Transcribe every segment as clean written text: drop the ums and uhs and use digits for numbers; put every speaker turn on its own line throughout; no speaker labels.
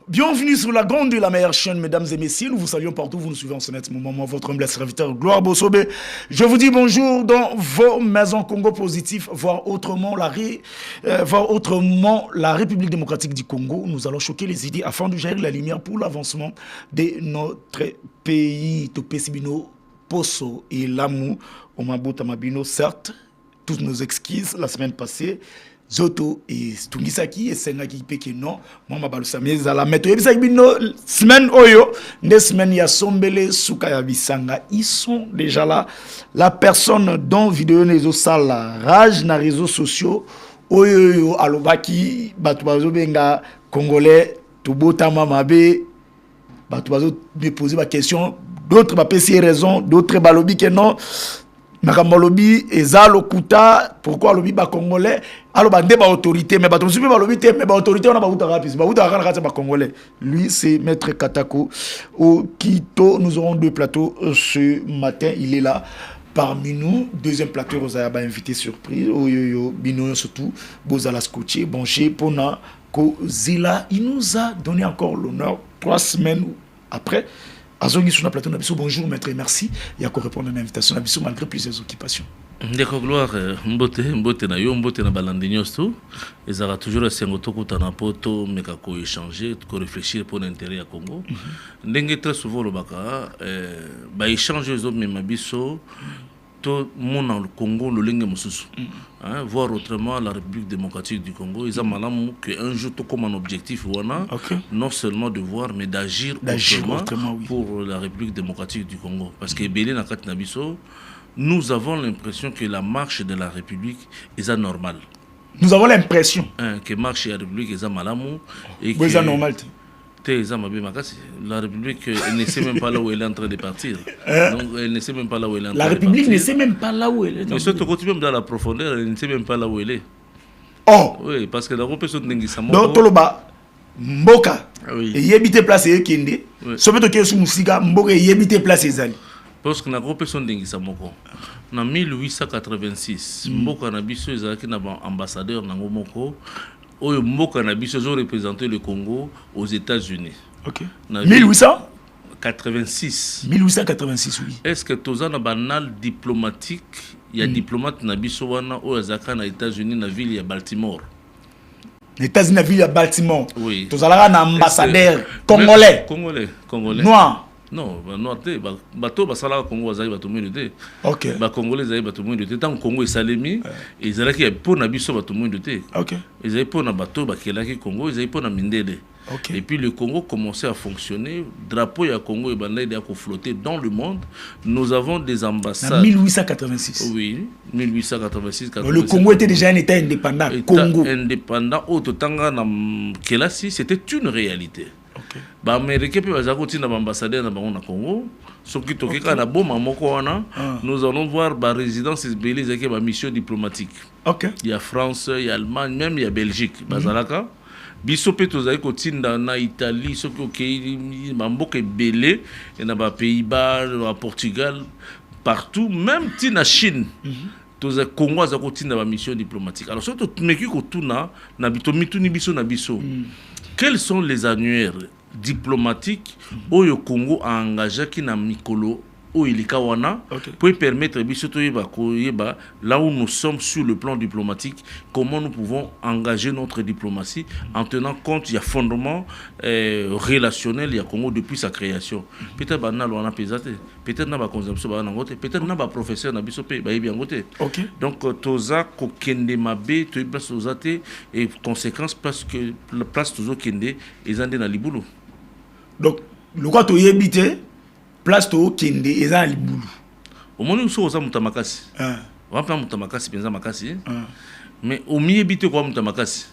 Bienvenue sur la grande et la meilleure chaîne, mesdames et messieurs. Nous vous saluons partout, vous nous suivez en ce net moment. Votre humble serviteur, Gloire Bossobé. Je vous dis bonjour dans vos maisons Congo positif, voir autrement la République démocratique du Congo. Nous allons choquer les idées afin de gérer la lumière pour l'avancement de notre pays. Topesibino, Poso et Lamou, Omabota Mabino, certes, toutes nos excuses la semaine passée. Zoto et Tungisaki et Sengaki Pekeno, moi ma balusami zala meto yebisa bino semaine oyo, des semaines ya sombele suka ya bisanga, ils sont déjà là. La personne dont vidéo nezo sala rage na réseaux sociaux oyo alobaki batu bazo benga congolais tobota mamabe batu bazo me poser ma question, d'autres ba pesi raison, d'autres balobi que non. Nakamolobi ezalo kuta pourquoi lobi ba congolais alors ba ndeba autorité mais ba to subi ba lobi te mais ba autorité on a ba uta rapis ba uta kana ba congolais lui c'est maître Katako au Quito. Nous aurons deux plateaux ce matin, il est là parmi nous. Deuxième plateau Rosa ba invité surprise oyoyo bino surtout bozala scotché bonché pona ko zila, il nous a donné encore l'honneur 3 semaines après. Azongi sur la plateau Nabiso, bonjour maître et merci. Il y a qu'à répondre à l'invitation Nabiso malgré plusieurs occupations.
Ndeko gloire mbote na yo mbote na balandinyo tout. Ils aura toujours assez ngotoko tana poto mais kako échanger, ko réfléchir pour l'intérêt à Congo. Ndenge très souvent le baka ba échanger zo mais mabiso tout mon dans le Congo le lingue mususu. Voir autrement la République démocratique du Congo, ils ont malam que un jour tout comme un objectif wana, non seulement de voir mais d'agir autrement oui, pour la République démocratique du Congo parce que belé na kat nabiso nous avons l'impression que la marche de la République est anormale.
Nous avons l'impression
que marche de la République est malamu et
que c'est normal.
La République ne sait même pas là où elle est en train de partir. Donc, elle ne sait même pas là où elle est en train
la République ne sait même pas là où elle est.
Mais surtout quand tu même dans la profondeur, elle ne sait même pas là où elle est.
Oh
oui, parce que la personne n'est pas
donc Toloba Mboka et yebite place et Kende. Sobeto ke su musika Mboka et yebite place ezali.
Parce que la personne n'est pas en 1886, Mboka na biso ezalaki na ambassadeur nango moko. Oyo Mboka na biso ont représenté le Congo aux États-Unis. OK. 1886. 1886 oui. Est-ce que tous en banal diplomatique, il y a diplomate na biso wana aux États-Unis na ville ya Baltimore.
Les États-Unis na ville ya Baltimore.
Oui.
Tous en ambassadeur congolais.
Congolais.
Noir.
Non, noir te bato basala Congo azali bato mwende te.
OK.
Ba congolais azali bato mwende te tant Congo esalemi ezalaki pour na biso bato mwende te.
OK.
Ezali pour na bato bakelaki Congo, ezali pour na mindele.
OK.
Et puis le Congo commençait à fonctionner, drapeau ya Congo et bandai a flotter dans le monde. Nous avons des ambassades.
En 1886.
Oui, 1886.
Le Congo était déjà un État indépendant.
Congo indépendant au totanga na kelasi, c'était une réalité. Ba Américain pe bazako tina ba ambassadeur na bango na Congo soki tokeka na boma moko wana nous allons voir ba résidence belé zaki ba mission diplomatique.
OK.
Il y a France, il y a Allemagne, même il y a Belgique bazalaka biso pe tozali ko tinda na Italie soki okei ba mboka belé et na ba Pays-Bas, na Portugal, partout même tina Chine. Toza Congo azako tinda ba mission diplomatique. Alors surtout meki ko tuna na bitomituni biso na biso. Quels sont les annuaires diplomatiques où le Congo a engagé qui na mikolo où il est wana pour permettre là où nous sommes sur le plan diplomatique, comment nous pouvons engager notre diplomatie en tenant compte il y a fondement relationnel il y a Congo depuis sa création. Peut-être banal on a pesate, peut-être na ba consommation ba nangote, peut-être na ba professeur na biso pe ba yebi ngote. Donc toza ko kende mabe to place ozate et conséquence parce que la place tozo kende ezande na libulu. Donc
le quoi to yebite place to kende eza libulu.
Omoni so oza mutamakasi. Wapa mutamakasi penza makasi. Mais au miebite kwa mutamakasi.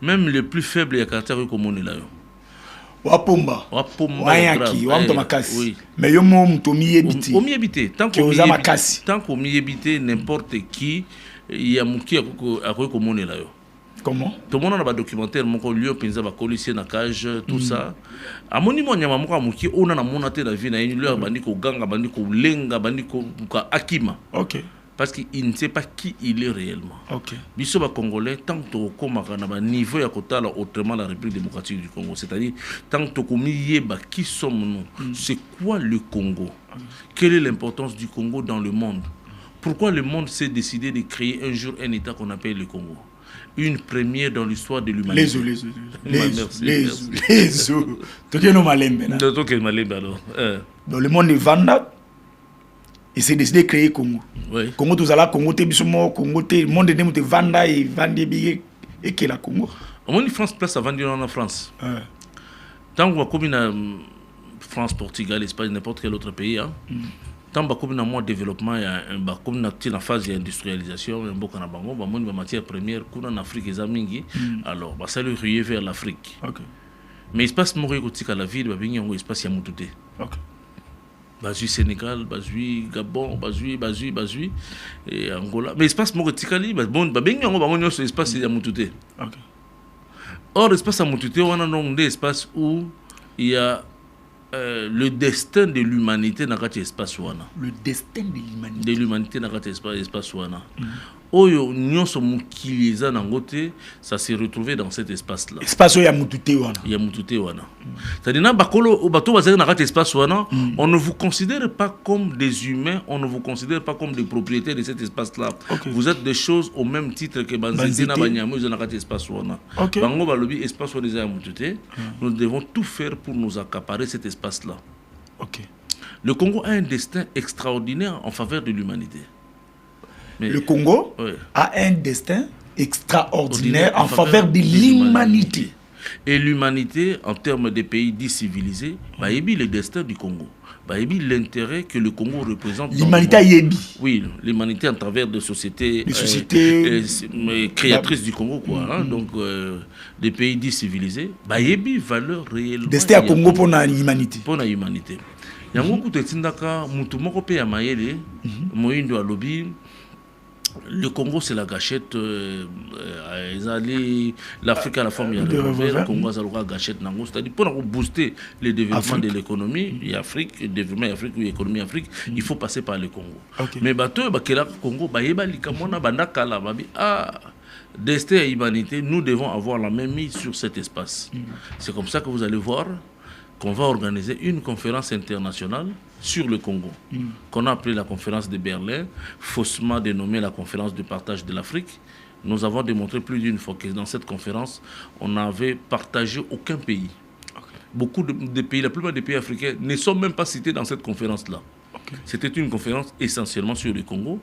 Même le plus faible ya caractère ko moni la yo.
Wapomba. Wayaki, wamutamakasi. Oui. Mais yo mo mutomiebite.
Au miebite tant qu'on miebite n'importe qui ya muki akoy ko moni la yo.
Comment?
Tout le monde a un documentaire, mon lieu, pensa ba policier na cage, tout ça. A moni mo nyama mo ka muki ona na monate na vie na une leur bandi ko ganga bandi ko lenga bandi ko akima.
OK.
parce qu'il ne sait pas qui il est réellement. Biso ba Congolais, tant que tu as un niveau à côté autrement la République démocratique du Congo, c'est-à-dire tant que tu as qui sommes-nous, c'est quoi le Congo, quelle est l'importance du Congo dans le monde, pourquoi le monde s'est décidé de créer un jour un État qu'on appelle le Congo. Une première dans l'histoire de l'humanité.
Les eaux. Dans le monde de Vanda, il s'est décidé de créer Congo.
Oui.
Congo, tout ça, Congo, Congo, le monde de Vanda et Vandé et qui est la Congo.
On a France place à vendre en France. Tant qu'on a comme une France, Portugal, Espagne, n'importe quel autre pays, tant qu'on a moins de développement, il y a une phase d'industrialisation, il y a une matière première, en Afrique, alors ça le rier vers l'Afrique. Mais il se passe à la ville, il y a un espace qui est Bazui Sénégal, Bazui Gabon, Bazui et Angola. Mais l'espace Morotikali, l'espace est à Moutouté. Or, l'espace à Moutouté, on a un espace où il y a le destin de l'humanité dans cet espace.
Le destin de l'humanité.
De l'humanité dans cet espace. Oyo nyonso mukiliza nangote, ça s'est retrouvé dans cet espace là.
Espace ya mutute wana.
Ya mutute wana. C'est-à-dire na bakolo bato bazali na cet espace wana, on ne vous considère pas comme des humains, on ne vous considère pas comme des propriétaires de cet espace là. Vous êtes des choses au même titre que banzete na banyamu ils na cet espace wana. Bango balobi espace wana ya mutute. Nous devons tout faire pour nous accaparer cet espace là. Le Congo a un destin extraordinaire en faveur de l'humanité. Mais
le Congo a un destin extraordinaire en faveur de l'humanité.
Et l'humanité, en termes de pays dits civilisés, le destin du Congo. L'intérêt que le Congo représente.
L'humanité a yébi.
Oui, l'humanité en travers de sociétés, créatrices du Congo, quoi. Donc, des pays dits civilisés, yébi valeur réellement.
Destin à Congo pour l'humanité.
Pour l'humanité. Il y a beaucoup de tindaka, mutumoko pe ya mayele, moindo alobi. Le Congo, c'est la gâchette. L'Afrique à la forme, il y a le Congo, c'est la gâchette. C'est-à-dire, pour booster le développement de l'économie, le développement d'Afrique ou l'économie d'Afrique, il faut passer par le Congo. Mais le Congo, destin et humanité, nous devons avoir la même mise sur cet espace. C'est comme ça que vous allez voir qu'on va organiser une conférence internationale sur le Congo, qu'on a appelée la conférence de Berlin, faussement dénommée la conférence de partage de l'Afrique. Nous avons démontré plus d'une fois que dans cette conférence, on n'avait partagé aucun pays. Beaucoup de pays, la plupart des pays africains ne sont même pas cités dans cette conférence-là. C'était une conférence essentiellement sur le Congo.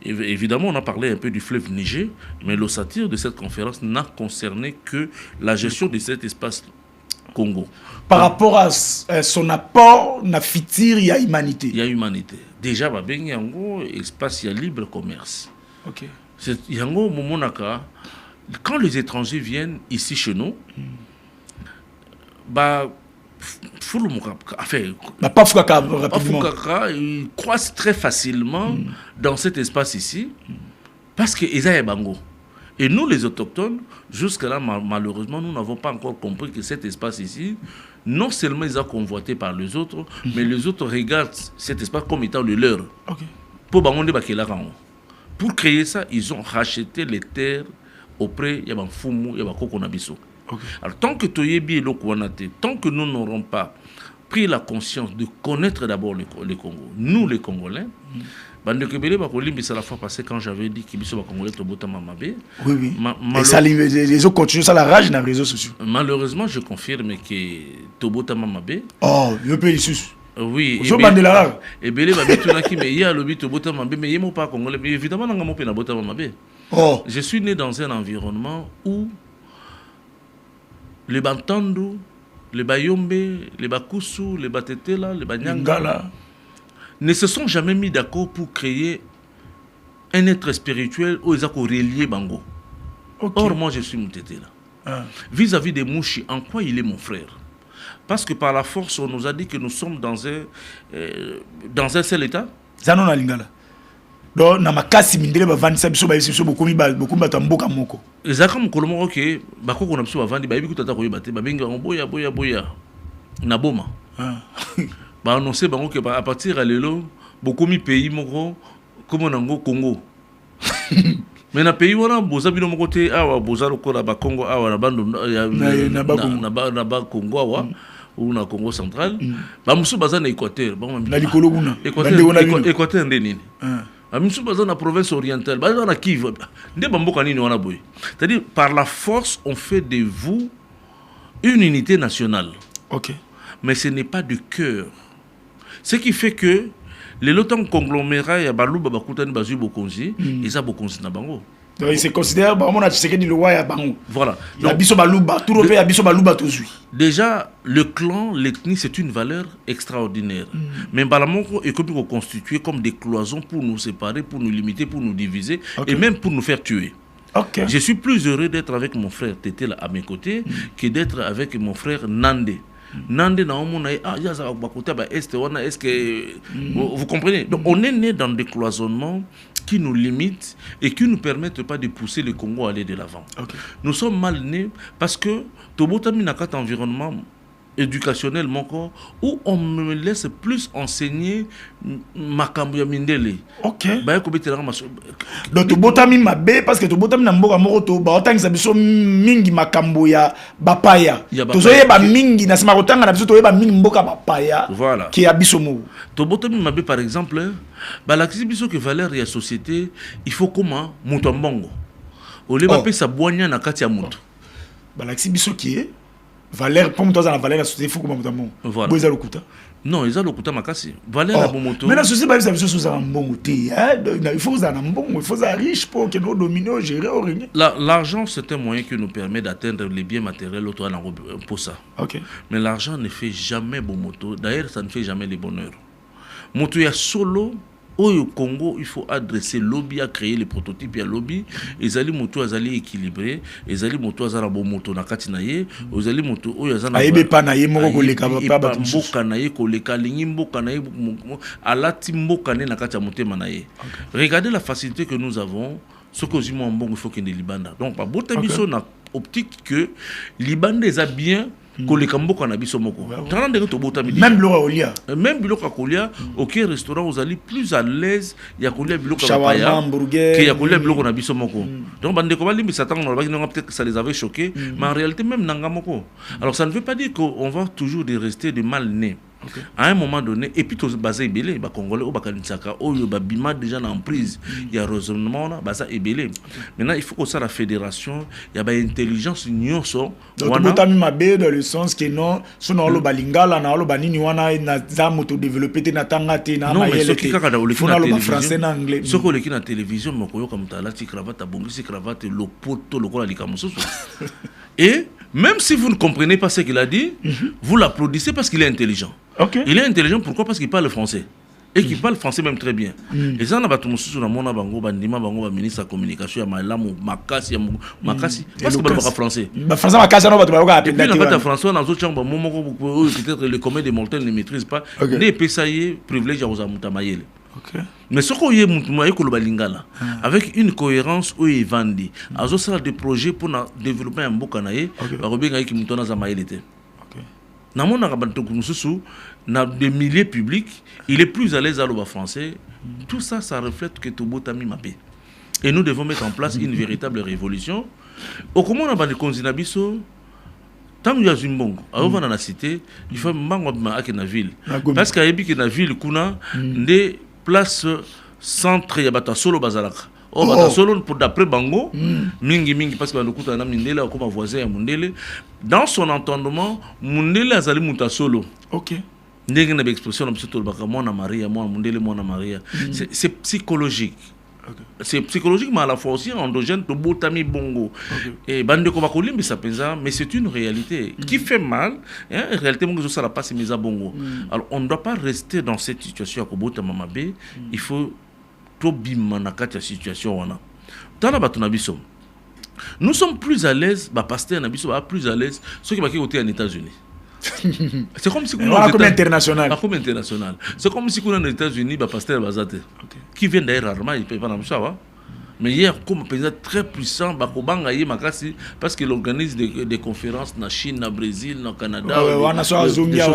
Et évidemment, on a parlé un peu du fleuve Niger, mais l'ossature de cette conférence n'a concerné que la gestion de cet espace Congo.
Par rapport à son apport, na fitir, il y a humanité.
Il y a humanité. Déjà, il y a un espace, il y a libre commerce. Il y a un moment, quand les étrangers viennent ici chez nous, ils croissent très facilement dans cet espace ici, parce qu'ils ont un bango. Et nous, les autochtones, jusque-là, malheureusement, nous n'avons pas encore compris que cet espace ici, non seulement ils sont convoités par les autres, mais les autres regardent cet espace comme étant le leur. Pour créer ça, ils ont racheté les terres auprès de Fumu et Kokonabiso. Alors, tant que tant que nous n'aurons pas pris la conscience de connaître d'abord le Congo, nous, les Congolais, c'est la fois passée quand j'avais dit que les Congolais Tobota Mamabé.
Oui. Et ça, les autres continuent, ça la rage dans les réseaux sociaux.
Malheureusement, je confirme que Tobota Mamabé.
Oh, le pays sus.
Oui. Et Belé va mettre là qui me y a le but Tobota Mamabé, mais il n'y a pas Congolais. Mais évidemment, on n'a pas pu Tobota Mamabé.
Oh.
Je suis né dans un environnement où les Bantandu, les Bayombe, les Bakusu, les Batetela, les Banyanga ne se sont jamais mis d'accord pour créer un être spirituel où ils ont relié Bango. Or, moi, je suis Moutete là. Vis-à-vis des Mouchi, en quoi il est mon frère? Parce que par la force, on nous a dit que nous sommes dans un seul état.
Zanon Alingala. Donc, na makasi mindele ba vandi sabiso ba biso beaucoup bato mboka moko.
Ezaka mukolomo ke bakoko na biso ba vandi ba yebi kutata ko yebate ba benga boya na boma. Bah annoncé bango que à partir à l'élo beaucoup mi pays moko comme on a Congo. Mais na pays wana boza bino moko te awa boza lokola ba Congo awa na bando na ba Congo awa ou na Congo central ba musu baza na Équateur ba
na likolo kuna
Équateur ndeni ba musu baza na province orientale baza na Kivu nde ba mboka nini wana boy, c'est-à-dire par la force on fait de vous une unité nationale.
OK,
mais ce n'est pas de cœur, ce qui fait que les lotang conglomérats ya baluba bakutani bazui bokonzi eza bokonzi na bango.
Donc il se considère vraiment na Tshisekedi le roi ya bango.
Voilà.
Donc biso baluba tout le pays ya biso baluba tozui.
Déjà le clan, l'ethnie c'est une valeur extraordinaire. Mais balamoko est comme constitué comme des cloisons pour nous séparer, pour nous limiter, pour nous diviser et même pour nous faire tuer.
OK.
Je suis plus heureux d'être avec mon frère Tété à mes côtés que d'être avec mon frère Nandé. Nandé na omona yaza bakota ba est wana, est-ce que vous comprenez? Donc on est né dans des cloisonnements qui nous limitent et qui ne nous permettent pas de pousser le Congo à aller de l'avant.
Okay.
Nous sommes mal nés parce que tobotami na kat environnement éducationnel moko où on me laisse plus enseigner makambo ya mindele.
OK.
Ba ko betela ma
donc tobotami mabe parce que tobotami na mboka moko to ba otangisa biso mingi makambo ya bapaya. Tozoye ba mingi na sima kotanga na biso toye ba mingi mboka bapaya.
Voilà.
Qui a biso mo.
Tobotami mabe par exemple, ba la biso que valeur ya société, il faut comment moto mbongo. Ole ba pe sa boanya na kati ya moto.
Ba la biso qui est valeur pour moi, la valeur la société, il faut que je
voilà.
Boisa Lokuta.
Non, ils ont Lokuta Makasi. Valeur la moto.
Mais la société, ça veut dire un bon outil. Il faut que un bon, il faut un riche pour que nous dominions, gérer, régner.
L'argent, c'est un moyen qui nous permet d'atteindre les biens matériels pour ça.
OK.
Mais l'argent ne fait jamais bon moto. D'ailleurs, ça ne fait jamais les bonheurs. Moto, il y a solo. Au Congo, il faut adresser lobby à créer les prototypes à lobby. Ezali moto azali équilibré, ezali moto azala bon moto na katinaye, ezali moto o yazana.
Aïbe panaye moko koleka
pa ba mboka naye koleka lingi mboka naye alati mboka ne na kati ya motema naye. Regardez la facilité que nous avons. Ce que nous avons, il faut qu'il y ait des Libanda. Donc, par bout de na optique que Libanda est bien.
Même biloko kolia.
Même biloko kolia, OK restaurant vous allez plus à l'aise, il y a kolia biloko
shawarma, hamburger,
que y a kolia biloko na biso moko. Donc bande ko bali misatan on va peut-être que ça les avait choqués, mais en réalité même nanga moko. Alors ça ne veut pas dire qu'on va toujours rester de mal nés. Okay. À un moment donné, et puis tous basé belé, ba congolais au bakalinsaka, au ba bima déjà en prise, il y a raisonnement là, basa et belé. Maintenant il faut que ça la fédération, il y a ba intelligence nyonso.
Donc tu botta mi mabe dans le sens que non, sono lo balingala na lo banini wana na zamu to développer na tangate na
ma yele. Faut na le
français na anglais.
Ce que l'équipe na télévision moko comme tala ti cravate bongisi cravate lo poto lo kola likamoso. Et même si vous ne comprenez pas ce qu'il a dit, vous l'applaudissez parce qu'il est intelligent.
Okay.
Il est intelligent pourquoi? Parce qu'il parle français. Et qu'il parle français même très bien. Et ça, on a battu sur la mona bango, bandima bango, ministre de la communication, malamu, makasi, makasi. Parce que parle français.
Français makasi, on va te parler.
Et puis la bataille français, on a d'autres gens, peut-être les communs des montagnes ne maîtrisent pas. Les PSAI privilègent aux amutamayel. Mais ce qu'on y est, avec une cohérence où il vendit, à ça des projets pour développer un beau canaille, à Robin qui moutonne à Maïlité. Dans des milliers publics, il est plus à l'aise à l'oba français. Tout ça, ça reflète que Tobotami Mapé. Et nous devons mettre en place une véritable révolution. Au comment on a des Konzinabiso, tant qu'il y a une bonne, avant dans la cité, il faut que la ville. Parce qu'il y a une ville qui a des places centres, il y a solo bazalaka. Oh, solo pour d'après Bango, mingi parce que le coup na Mindele comme voisin à Mundele, dans son entendement, Mundele azali muta solo.
OK.
Ndenge na expression na mtoto baka mwana Maria, mwana Mundele mwana Maria. C'est psychologique. Okay. C'est psychologique mais à la fois aussi endogène to botami bongo. Et bande ko bakolimbi ça pensa mais c'est une réalité qui fait mal hein, en réalité mon ça la passe mise à bongo. Alors on ne doit pas rester dans cette situation à Kobota Mamabe, il faut situation. Nous sommes plus à l'aise, pasteur plus à l'aise, ceux qui sont aux États-Unis. C'est comme si on
comme international.
C'est comme si on aux États-Unis, pasteur Bazate, qui vient d'ailleurs rarement, il ne paye pas la moucha. Mais hier, comme président très puissant, Bakobanga y makasi parce qu'il organise des conférences na Chine, na Brésil, na Canada.
Ouais, on a ça à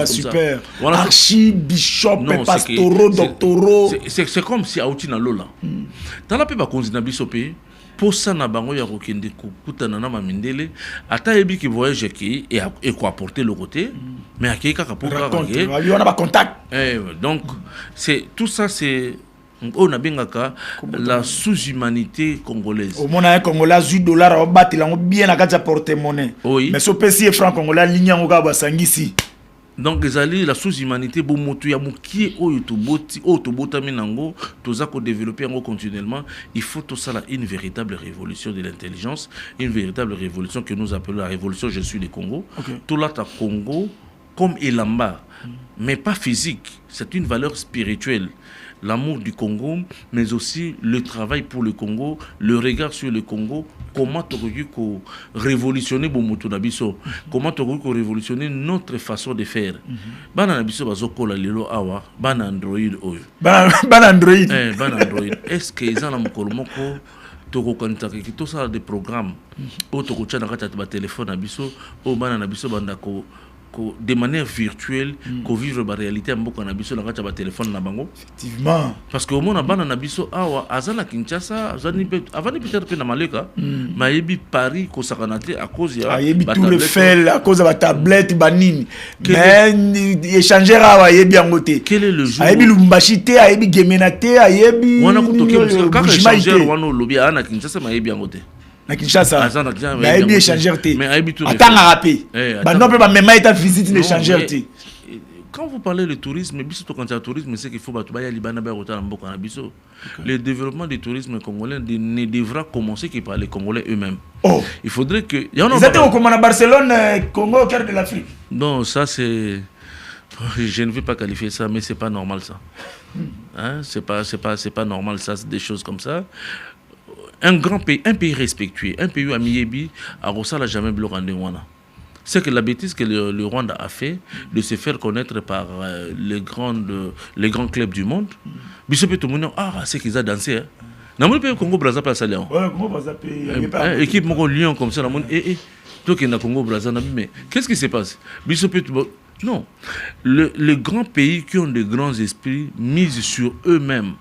super.
Voilà.
Archibishop, pastoraux, doctoraux.
C'est comme si Aouti na Lola. Dans la paix, Bakonzi na Bisopé, pour ça, na bango ya kokende kokutana na mamindele, ata yebi ki voyage qui et quoi apporter le côté, mais à qui kaka pour
raconter. On a pas contact.
Donc c'est tout ça, c'est on a bien la sous-humanité congolaise.
Au monde un Congolais $8 au bat il a bien la carte porte-monnaie.
Oui.
Mais ce PC franc congolais ligne en gaba sangisi.
Donc la sous-humanité bon moto ya mukie oyo to bota minango toza ko développer en continuellement, il faut tout ça là une véritable révolution de l'intelligence, une véritable révolution que nous appelons la révolution je suis le Congo. Tout là ta Congo comme Elamba, mais pas physique, c'est une valeur spirituelle. L'amour du Congo, mais aussi le travail pour le Congo, le regard sur le Congo, comment tu as révolutionner Bomoto Nabiso, comment tu as révolutionner notre façon de faire. Bana Nabiso bazoko la lelo awa, bana Android oyo.
Bana Android.
Bana Android. Est-ce que ils ont la mokolomoko toko kantaka ki tout ça des programmes o toko tchana kata ba téléphone Nabiso, o bana Nabiso bandako de manière virtuelle, qu'on vivre la réalité en beaucoup nabiso la carte téléphone na bango.
Effectivement.
Parce que au monde bana nabiso awa azana Kinshasa, azani avant peut-être que na Maleka, mayebi Paris ko sakanate à cause ya
ayebi tout le fel à cause de la tablette banini. Mais échanger awa yebi angote.
Quel est le jour?
Ayebi Lubumbashi te, ayebi Gemenate, ayebi
wana kutoke kaka échanger wana lobi ana Kinshasa mayebi angote.
Na Kinshasa, mais il y a échangeur. Attends à rapper. Non, peut pas même être visite l'échangeur.
Quand vous parlez de tourisme, quand il y a tourisme, c'est qu'il faut le développement du tourisme congolais ne devra commencer que par les Congolais eux-mêmes. Il faudrait que.
Vous êtes au Commandant Barcelone, Congo au cœur de l'Afrique.
Non, ça c'est. Je ne vais pas qualifier ça, mais c'est pas normal ça. Hein? C'est pas normal ça, c'est des choses comme ça. Un pays respectueux, un pays où Amiebi a n'a jamais bloqué en Rwanda. C'est que la bêtise que le Rwanda a fait de se faire connaître par les grands clubs du monde. Bisop tout le monde c'est qu'ils ont dansé. Dans le pays Congo Brazza ça Lyon.
Ouais, Congo Brazza
équipe mon Lyon comme ça dans monde toi qui est dans Congo Brazza mais qu'est-ce qui se passe? Bisop non. Les grands pays qui ont de grands esprits misent sur eux-mêmes.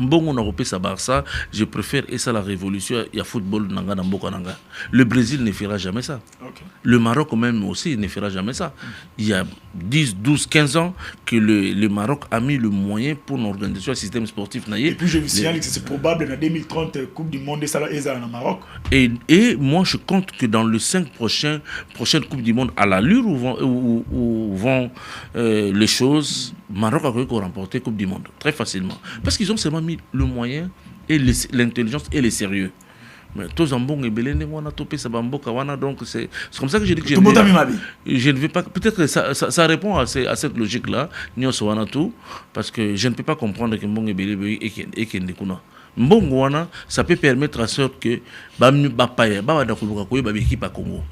Bon, on a repris ça Barça, je préfère et ça la révolution, il y a football nanga na mboka nanga. Le Brésil ne fera jamais ça. Le Maroc même aussi ne fera jamais ça. Il y a 10, 12, 15 ans que le Maroc a mis le moyen pour l'organisation du système sportif.
Et puis je vous signale que c'est probable en 2030 Coupe du Monde et ça en Maroc.
Et moi je compte que dans les 5 prochaines Coupes du Monde, à l'allure où vont les choses, Maroc a remporté la Coupe du Monde très facilement. Parce qu'ils ont seulement mis le moyen et l'intelligence et le sérieux. Mais tous en bon et belé, on a topé ça bamboka wana donc c'est comme ça que je dis que je ne vais pas peut-être que ça répond à cette logique là nyo so wana tout parce que je ne peux pas comprendre que bon et belé et que ndekuna mbongo wana ça peut permettre à sorte que ba paya ba da kuluka ko ba équipe à Congo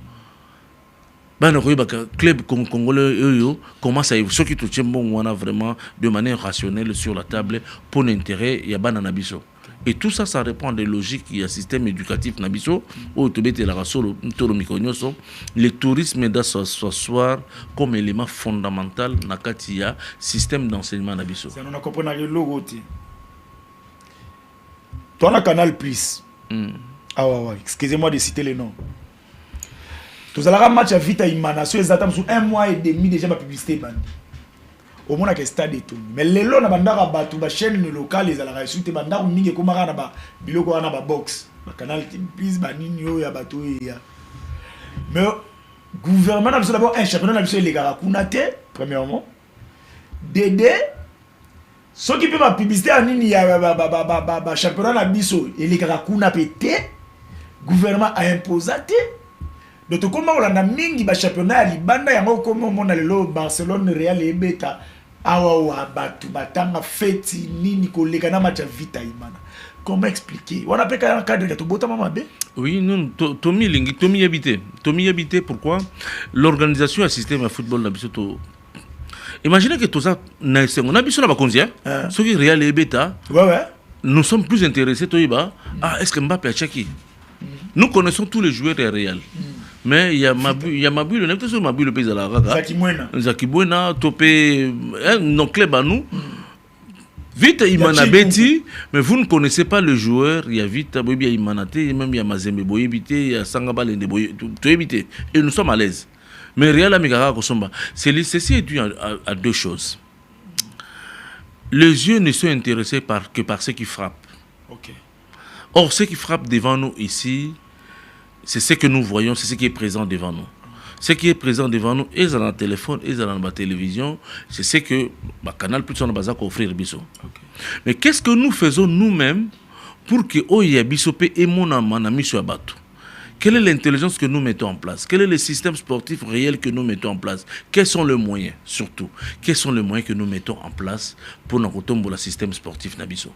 bana ko ba club congolais commence à ceux qui touchent mbongo wana vraiment de manière rationnelle sur la table pour l'intérêt ya bana na biso. Et tout ça, ça répond à des logiques. Il y a un système éducatif nabiso, où le tourisme doit s'asseoir comme élément fondamental dans le système d'enseignement nabiso.
Ça nous comprend le logo. Toi, on a Canal Plus. Ah ouais, excusez-moi de citer les noms. Tous allons match à Vita Imana, sur les attentes, sur 1 mois et demi déjà ma publicité bandi. Au moins que stade et tout mais les lots na bandara batu ba chaîne locale les ala résulté bandara mingi ko mara na ba biloko wana ba box ba Canal Plus ba nini yo ya batu ya mais gouvernement a besoin d'abord un championnat na besoin les gars kunate premièrement Dédé ceux qui peut ma publicité à nini ya ba championnat na biso et les gars kuna pété gouvernement a imposé donc comment on a mingi ba championnat libanda yango comme on a le Barcelone Real et Beta awa batu batanga feti nini koleka na match Vita Imana. Comment expliquer? On appelle un cadre de Tobota Mamabe? Oui,
non, Tommy habité, pourquoi? L'organisation du système de football na biso. Imaginez que tout ça, on a biso na bakonzi, ceux qui Real et Beta.
Ouais.
nous sommes plus intéressés, est-ce que Mbappé a Tchaki? Nous connaissons tous les joueurs réels. Mais il y a Mabu, le n'est-ce Mabu le pays de la Raga. Zaki Buena, Topé, nos clubs à nous. Vite Imana Beti, mais vous ne connaissez pas le joueur. Il y a Vite Boybi, il y a Imanate, même il y a Mazembe Boyebite, il y a Sangabal et Boyebite. Et nous sommes à l'aise. Mais Real Amigara Kosomba, ceci est dû à deux choses. Les yeux ne sont intéressés que par ce qui frappe.
Okay.
Or, ce qui frappe devant nous ici, c'est ce que nous voyons, c'est ce qui est présent devant nous. Ce qui est présent devant nous, ils ont un téléphone, ils ont la télévision, c'est ce que Canal Plus on a besoin d'offrir Bisso. Mais qu'est-ce que nous faisons nous-mêmes pour que Oya Bissopé et mon ami soit battu? Quelle est l'intelligence que nous mettons en place? Quel est le système sportif réel que nous mettons en place? Quels sont les moyens, surtout? Quels sont les moyens que nous mettons en place pour nous retomber le système sportif Nabiso?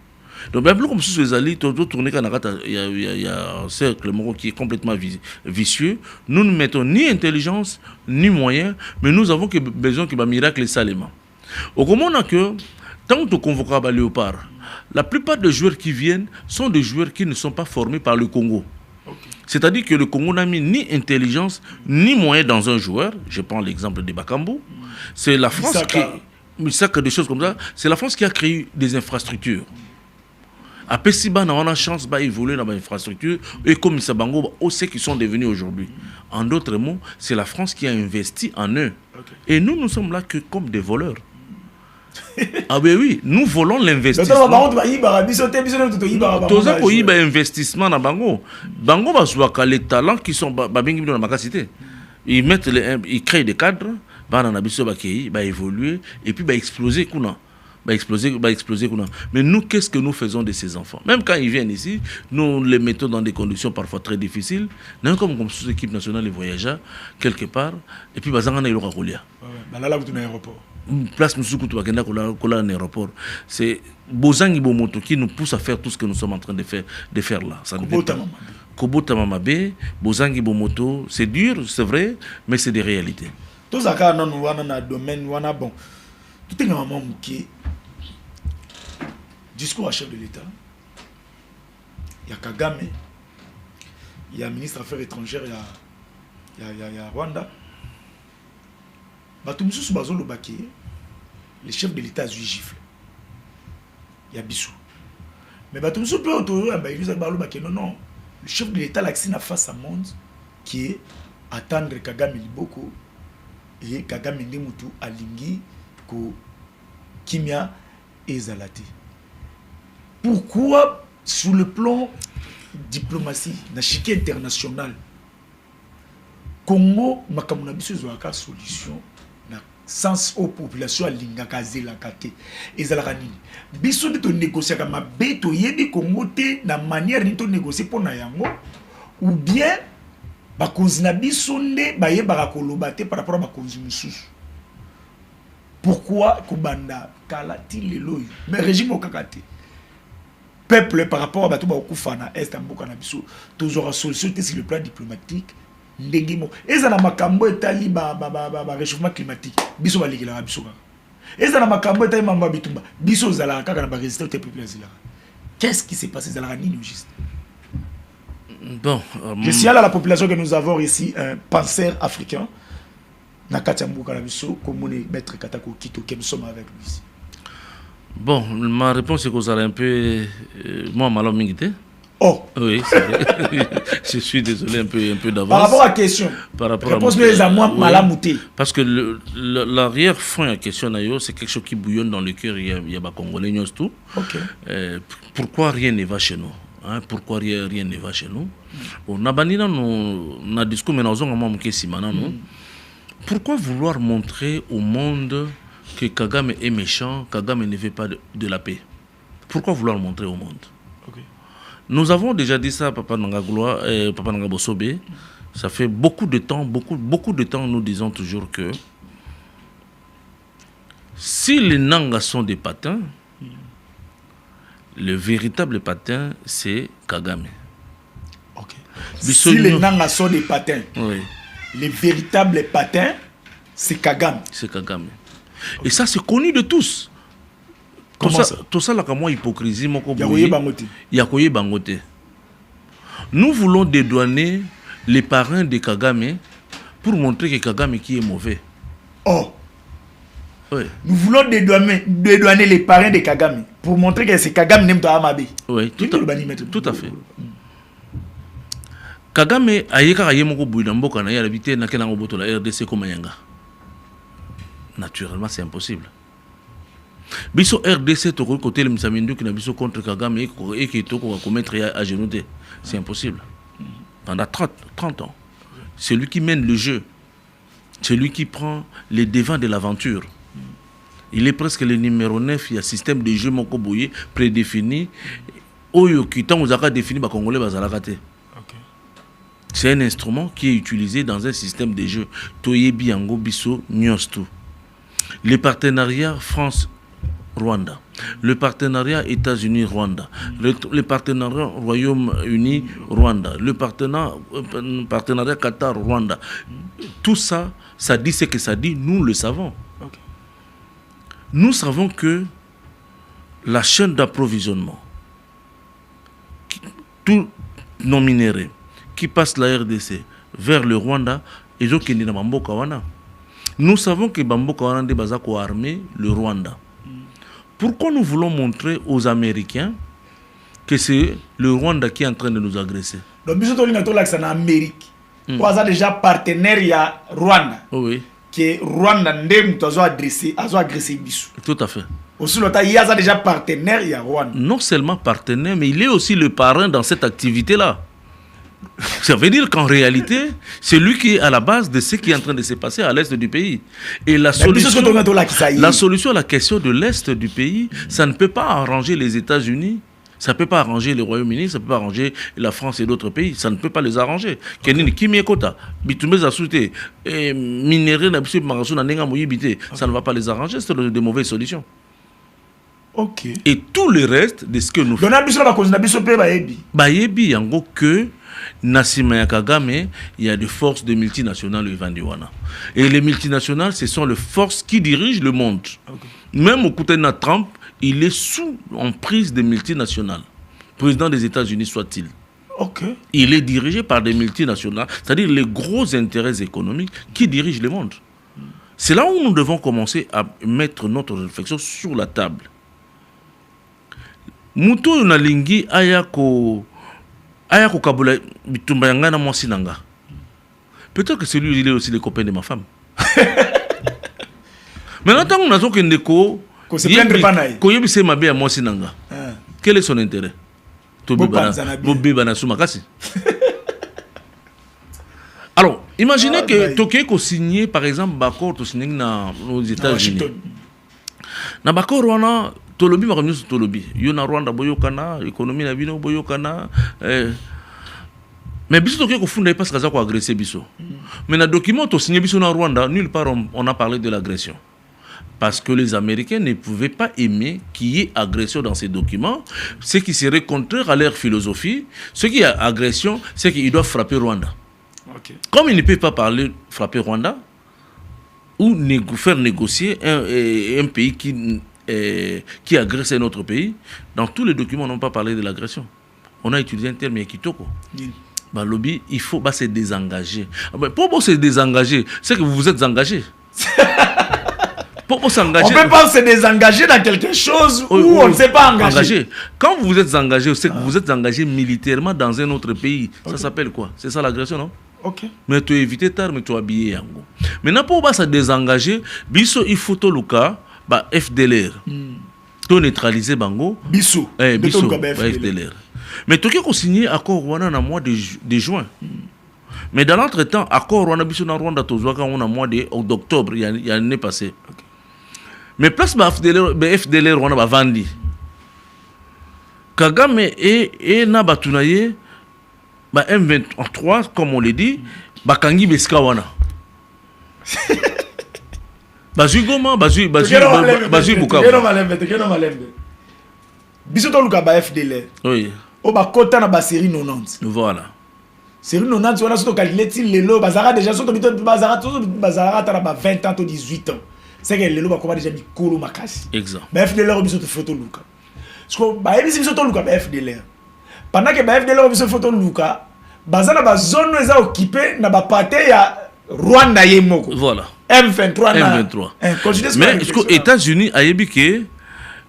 Donc, bien plus comme si les alliés, il y a un cercle qui est complètement vicieux. Nous ne mettons ni intelligence, ni moyens, mais nous avons besoin que miracle salement. Au moment que, tant que convoquons à Léopard, la plupart des joueurs qui viennent sont des joueurs qui ne sont pas formés par le Congo. C'est-à-dire que le Congo n'a mis ni intelligence, ni moyens dans un joueur. Je prends l'exemple de Bakambu. C'est la France des choses comme ça. C'est la France qui a créé des infrastructures. À Pessiba, on a la chance d'évoluer dans l'infrastructure et comme Sabango, on sait qu'ils sont devenus aujourd'hui. En d'autres mots, c'est la France qui a investi en eux. Et nous sommes là que comme des voleurs. Ah ben oui, nous volons l'investissement. Investissement dans Bango. Bango va les talents qui sont dans ma capacité. Ils créent des cadres, va évoluer et puis va exploser. Va exploser. Mais nous, qu'est-ce que nous faisons de ces enfants? Même quand ils viennent ici, nous les mettons dans des conditions parfois très difficiles. Nous, comme sous-équipe nationale, les voyageurs, quelque part, et puis, bazanga na iloka kolia.
Là, vous êtes dans l'aéroport.
Place Moussoukou, tu vas en aéroport. C'est Bozangi Bomoto qui nous pousse à faire tout ce que nous sommes en train de faire là. Kobota Mamabe, Bozangi Bomoto, c'est dur, c'est vrai, mais c'est des réalités.
Tout ça, quand nous avons un domaine, bon, tout est un moment qui discours à chef de l'État. Il y a Kagame, il y a le ministre des Affaires étrangères, il y a Rwanda. Le chef de l'État a joué gifle. Il y a Bissou. Mais non, le chef de l'État a face à monde qui est attendre Kagame Liboko et Kagame Ndemutu Alingi ko Kimia et Zalati. Pourquoi, sur le plan diplomatie, na chiquet international, Congo, makamuna biso zoaka solution na sens aux populations à lingaka zelakate ezalaka nini biso de to négocier ka mabe to yebi Congo te na manière ni to négocier pour na yango ou bien bakonzi na biso nde bayebaka koloba te par rapport à bakonzi mususu. Pourquoi Kubanda Kalati Leloy mais régime okakate peuple par rapport à Batou Baokoufana Est Amboka Nabiso toujours à solution sur le plan diplomatique ndengimo ezana makambo etali ba réchauffement climatique biso balikela biso kaka ezana makambo etali mamba bitumba biso zala kaka na ba résister au peuple azila. Qu'est-ce qui s'est passé zala nini juste?
Bon,
je signale à la population que nous avons ici un penseur africain Nakati Amboka Nabiso comme maître Katako Kito que nous sommes avec lui ici.
Bon, ma réponse est que vous allez un peu moi malheur mingité.
Oh
oui, c'est vrai. Je suis désolé un peu d'avance.
Par rapport à la question, réponse à moi, malamouté.
Parce que l'arrière-fond de la question, c'est quelque chose qui bouillonne dans le cœur. Il y a des Congolais, tout.
Okay.
Pourquoi rien ne va chez nous? Pourquoi rien ne va chez nous? On a banni dans discours, mais nous avons pourquoi vouloir montrer au monde que Kagame est méchant, Kagame ne veut pas de la paix? Pourquoi vouloir montrer au monde? Nous avons déjà dit ça à Papa Nanga Gloire et Papa Nanga Bosobe. Ça fait beaucoup de temps, beaucoup de temps, nous disons toujours que si les Nangas sont des patins, le véritable patin, c'est Kagame.
Okay. Si les Nangas sont des patins,
oui.
Les véritables patins, c'est Kagame.
C'est Kagame. Okay. Et ça, c'est connu de tous. Tout ça, là, comme moi, hypocrisie, mon
Yakoye
Bangote. Nous voulons dédouaner les parrains de Kagame pour montrer que Kagame qui est mauvais.
Oh.
Oui.
Nous voulons dédouaner les parrains de Kagame pour montrer que c'est Kagame n'aime pas Amabe.
Oui, tout à fait. Kagame ayeka yemoko buina mboka na yalabité na kena ngoboto la RDC comme yanga. Naturellement, c'est impossible. Biso RDC to côté le Msamindu qui na biso contre Kagame et qui to ko commettre à genoux. C'est impossible. Pendant 30 ans. C'est lui qui mène le jeu. C'est lui qui prend les devants de l'aventure. Il est presque le numéro 9, il y a un système de jeu moko boye prédéfini. Oyo qui tant aux a défini ba congolais bazalakate. C'est un instrument qui est utilisé dans un système de jeu. Toyebi Yango Biso Nyostu. Les partenariats France-Rwanda. Le partenariat États-Unis-Rwanda. Le partenariat Royaume-Uni-Rwanda. Le partenariat Qatar-Rwanda. Tout ça, ça dit ce que ça dit, nous le savons. Nous savons que la chaîne d'approvisionnement, tous nos minéraux, qui passe la RDC vers le Rwanda, et nous savons que Bamboka Wana de Bazako a armé le Rwanda. Pourquoi nous voulons montrer aux Américains que c'est le Rwanda qui est en train de nous agresser?
Donc, nous sommes en Amérique. Nous sommes déjà partenaires à Rwanda.
Oui.
Que Rwanda a agressé Bissou.
Tout à fait.
Aussi, il y a déjà partenaire à Rwanda.
Non seulement partenaire, mais il est aussi le parrain dans cette activité-là. Ça veut dire qu'en réalité, c'est lui qui est à la base de ce qui est en train de se passer à l'est du pays. Et la solution à la question de l'est du pays, ça ne peut pas arranger les États-Unis, ça ne peut pas arranger le Royaume-Uni, ça ne peut pas arranger la France et d'autres pays. Ça ne peut pas les arranger. Ça ne va pas les arranger, c'est de mauvaises solutions.
Ok.
Et tout le reste de ce que nous faisons. Que Nassima Kagame, il y a des forces de multinationales au Vandiwana. Et les multinationales, ce sont les forces qui dirigent le monde. Okay. Même au côté de Trump, il est sous emprise des multinationales. Président des États-Unis soit-il.
Okay.
Il est dirigé par des multinationales, c'est-à-dire les gros intérêts économiques qui dirigent le monde. C'est là où nous devons commencer à mettre notre réflexion sur la table. Muto Nalingi Ayako Kabula Bitumba Yangana Mwasinanga. Peut-être que celui il est aussi le copain de ma femme. Maintenant, tant qu'on a dit que quel est son intérêt? Alors, imaginez que Tokyo a signé, par exemple, Bakor aux États-Unis. Na Bakor, on a Tolobi, ma remise sur Tolobi. Yona Rwanda, Boyokana, économie na bino, Boyokana. Mais Biso Tokyo, il ne pas agressé agresser Biso. Mais dans le document, tu as signé Biso na Rwanda, nulle part on a parlé de l'agression. Parce que les Américains ne pouvaient pas aimer qu'il y ait agression dans ces documents, ce qui serait contraire à leur philosophie. Ce qui est agression, c'est qu'ils doivent frapper Rwanda. Okay. Comme ils ne peuvent pas frapper Rwanda, ou faire négocier un pays qui agresse un autre pays, dans tous les documents, on n'a pas parlé de l'agression. On a utilisé un terme Yakitoko. Bah, lobby, il faut se désengager. Pour se désengager, c'est que vous vous êtes engagé. On ne peut
pas se désengager dans quelque chose où on ne s'est pas engagé.
Quand vous êtes engagé, c'est que vous êtes engagé militairement dans un autre pays. Okay. Ça s'appelle quoi? C'est ça l'agression, non?
Ok.
Mais tu as évité tard, mais tu as habillé Yango. Maintenant, pour se désengager, il faut tout le cas, FDLR. Tu neutraliser Bango.
Bissou.
FDLR. Mais tu as signé accord Rwanda dans le mois de juin. Mais dans l'entretemps, accord Rwanda, Bissou dans Rwanda, tu as un mois d'octobre, il y a une année passée. Okay. Mais place FDLR Rwanda va vendre. Kagame et Nabatunaye, M23, comme on l'a dit, Bakangi Beskawana. Bazui Goma, Bazui Bukavu.
Bisoto Luka ba FDLR.
Oui.
O ba kota na ba série 90.
Voilà.
Série 90, on a surtout calculé les lots, bazara déjà, surtout bazara, t'as 20 ans, 18 ans. c'est que les lois déjà mis colo makasi
Exact.
ba FDLR biso to photo luka parce que ba ebisi biso to luka ba FDLR pendant que ba FDLR biso photo luka bazana ba zone eza occupé na ba parti ya Rwanda yemoko
Voilà.
M23 na
M23. Mais les États-Unis a que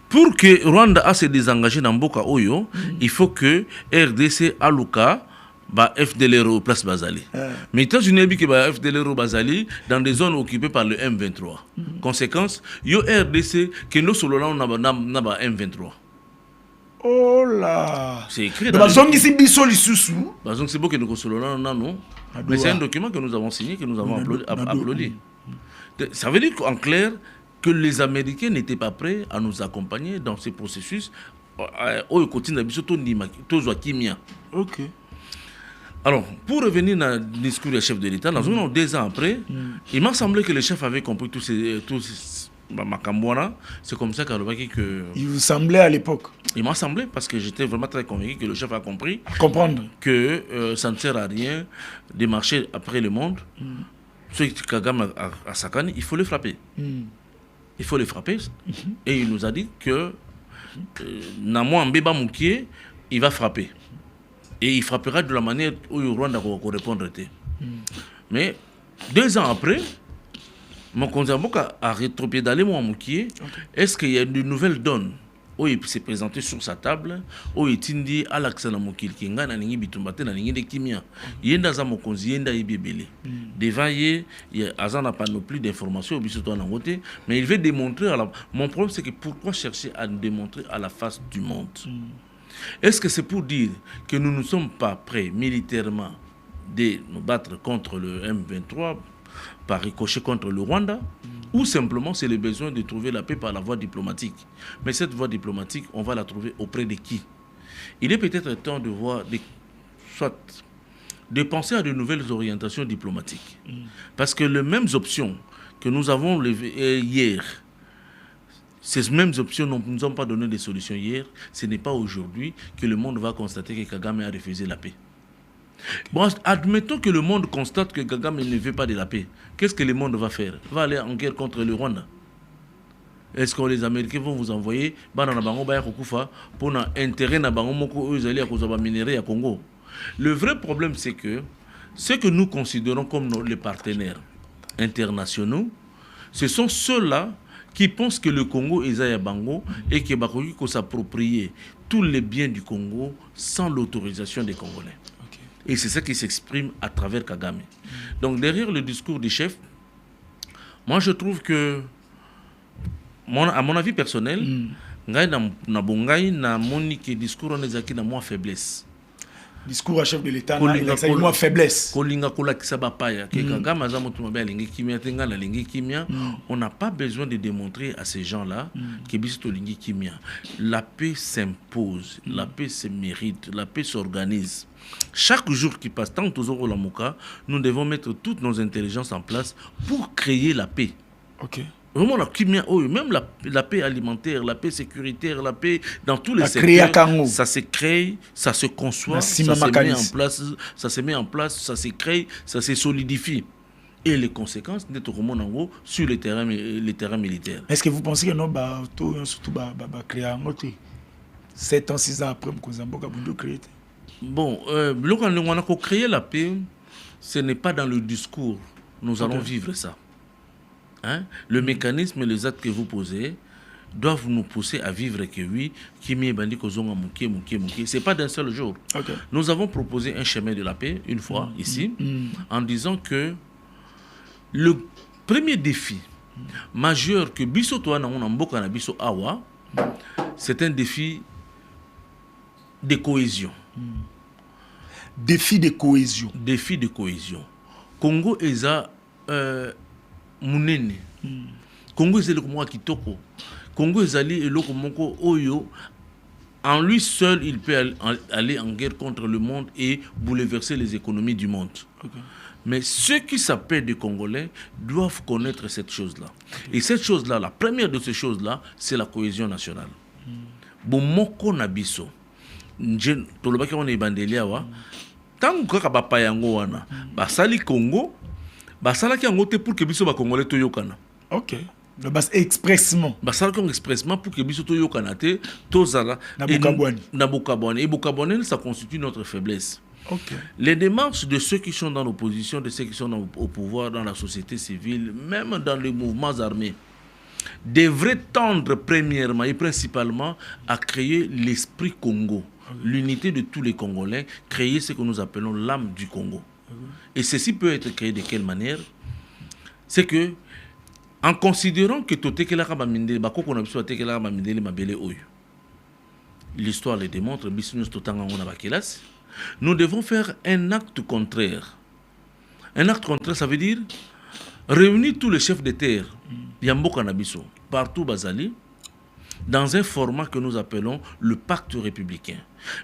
pour que Rwanda a se désengagé dans Mboka Oyo, il faut que RDC aluka ba FDLR place Bazali. Mais les États-Unis a dit que ba FDLR Bazali dans des zones occupées par le M23. Conséquence, yo RDC que nous solo là on a ba M23.
Oh là.
C'est écrit
dans la zone ici biso lisusu.
Donc c'est beau que nous solo là non. Mais c'est un document que nous avons signé, que nous avons applaudi. Ça veut dire qu'en clair, que les Américains n'étaient pas prêts à nous accompagner dans ce processus.
Ok.
Alors, pour revenir dans le discours du chef de l'État, dans 2 ans après, il m'a semblé que le chef avait compris tous ces c'est comme ça que...
Il vous semblait à l'époque?
Il m'a semblé parce que j'étais vraiment très convaincu que le chef a compris.
Comprendre.
Que ça ne sert à rien de marcher après le monde. Ceux qui Kagame à Sakani, il faut le frapper. Il faut le frapper. Et il nous a dit que Namo Mbeba Moukié, il va frapper. Et il frappera de la manière où le Rwanda va répondre. Mais 2 ans après, mon conseiller a rétropédalé mon Moukié. Est-ce qu'il y a de nouvelles donnes où il s'est présenté sur sa table, où il tindi à l'accent à Moukil, qui n'a pas bitumbate, n'a pas de kimia. Il y a dans mon conseiller, il y a bébé. Devant, il n'a pas non plus d'informations, mais il veut démontrer. Mon problème, c'est que pourquoi chercher à démontrer à la face du monde? Est-ce que c'est pour dire que nous ne sommes pas prêts militairement de nous battre contre le M23 par ricochet contre le Rwanda, ou simplement c'est le besoin de trouver la paix par la voie diplomatique? Mais cette voie diplomatique, on va la trouver auprès de qui? Il est peut-être temps de voir, de penser à de nouvelles orientations diplomatiques. Parce que les mêmes options que nous avons levées hier, ces mêmes options ne nous ont pas donné des solutions hier. Ce n'est pas aujourd'hui que le monde va constater que Kagame a refusé la paix. Bon, admettons que le monde constate que Kagame ne veut pas de la paix. Qu'est-ce que le monde va faire? Va aller en guerre contre le Rwanda? Est-ce que les Américains vont vous envoyer pour intérêt à minerai à Congo? Le vrai problème, c'est que ce que nous considérons comme les partenaires internationaux, ce sont ceux-là qui pensent que le Congo est à Bango et que Bakoki peut s'approprier tous les biens du Congo sans l'autorisation des Congolais. Et c'est ça qui s'exprime à travers Kagame. Donc derrière le discours du chef, moi je trouve que, à mon avis personnel, le discours on est dans moins faiblesse.
Discours à chef de l'État, il a moins faiblesse.
On n'a pas besoin de démontrer à ces gens-là que la paix s'impose, la paix se mérite, la paix s'organise. Chaque jour qui passe, tant aux Lamuka, nous devons mettre toutes nos intelligences en place pour créer la paix.
Ok.
Vraiment, même la paix alimentaire, la paix sécuritaire, la paix dans tous les secteurs, ça se crée, ça se conçoit, ça se met en place, ça se crée, ça se solidifie. Et les conséquences d'être sur le terrain militaire.
Est-ce que vous pensez que nous surtout créer un autre 7 ans, 6 ans après, nous avons créé?
Bon, on a créé la paix, ce n'est pas dans le discours. Nous allons vivre ça. Hein? Le mécanisme et les actes que vous posez doivent nous pousser à vivre que oui, ce n'est pas d'un seul jour. Nous avons proposé un chemin de la paix une fois ici, en disant que le premier défi majeur que Biso Toana Mboka na Biso Awa, c'est un défi de cohésion.
Défi de cohésion.
Défi de cohésion. Congo eza munene. Congo eza le Congo kitoko. Congo eza le Congo oyo. En lui seul, il peut aller en guerre contre le monde et bouleverser les économies du monde. Mais ceux qui s'appellent des Congolais doivent connaître cette chose-là. Et cette chose-là, la première de ces choses-là, c'est la cohésion nationale. Bomoko na biso. Tolobaki on est bandelia wa. Tant que bapa yango wana, basali Congo, basala ki yango te pour que biso ba Congolais to yokana.
OK. expressement.
Basala comme expressement pour que biso to yo kanate tozala
Na Bokabwani.
Na Bokabwani. Et Bokabwani, ça constitue notre faiblesse.
Ok.
Les démarches de ceux qui sont dans l'opposition, de ceux qui sont au pouvoir, dans la société civile, même dans les mouvements armés, devraient tendre premièrement et principalement à créer l'esprit Congo, l'unité de tous les Congolais, créer ce que nous appelons l'âme du Congo. Et ceci peut être créé de quelle manière? C'est que, en considérant que l'histoire le démontre, nous devons faire un acte contraire. Un acte contraire, ça veut dire réunir tous les chefs de terre, Yamboka Nabiso, partout Bazali, dans un format que nous appelons le pacte républicain.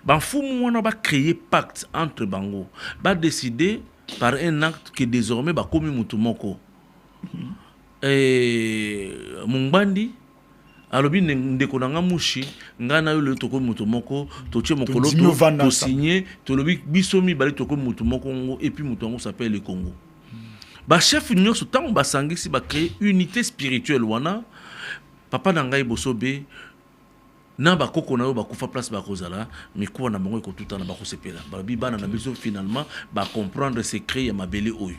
On va créer pacte entre Bango, va décider par un acte que désormais va comme Mutumoko. Et Mungbandi, alobi ndeko nanga mushi ngana yo le toko mutu moko toche mokolo to signé to lobi bisomi bali toko mutu moko et puis mutu ngo s'appelle le Congo. Ba chef nyonso tango basangisi ba créer unité spirituelle wana papa nangai bosobe na ba koko na yo ba kufa place ba kozala mais ko na bango ko tout temps na ba ko sepela ba bi bana na biso finalement ba comprendre secret ya mabele oyo.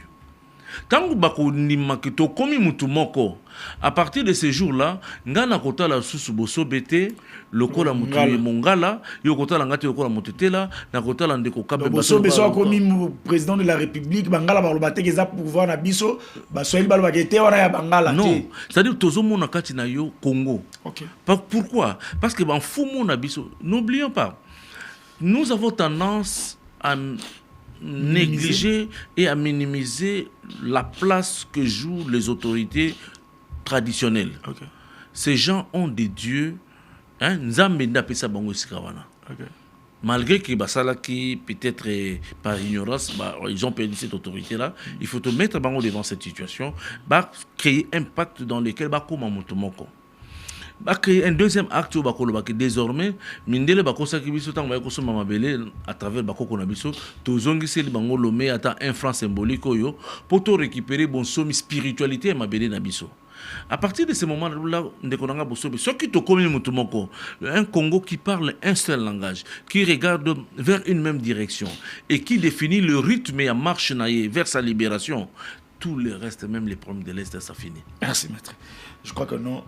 Tangu bako nimaki to komi mutu moko, à partir de ce jour-là, ngana kota la susu boso bete, lokola mutu mongala, yo kota la ngati lokola motutela, na kota la ndeko kabe
boso beso komi président de la République, bangala balobate keza pouvoir na biso, baso eli balobate wana ya bangala.
Non, c'est-à-dire tozo mona kati na yo Congo.
OK.
Pourquoi? Parce que ban fou mona biso, n'oublions pas. Nous avons tendance à négliger et à minimiser la place que jouent les autorités traditionnelles.
Okay.
Ces gens ont des dieux, hein, malgré que Basala qui peut-être par ignorance, ils ont perdu cette autorité-là, il faut te mettre devant cette situation, créer un pacte dans lequel créer un deuxième acte où désormais mindele bakosa kibiso tant ba koso mamabele à travers bakoko na biso tozongi seli bango lomé ata un franc symbolique yo pour to récupérer bon somme spiritualité mabele na biso. À partir de ce moment-là, ndekonanga bosobe ce qui to komi mutu moko, un Congo qui parle un seul langage, qui regarde vers une même direction et qui définit le rythme et la marche naïe vers sa libération. Tout le reste, même les problèmes de l'Est, ça finit.
Merci maître. Je crois que non.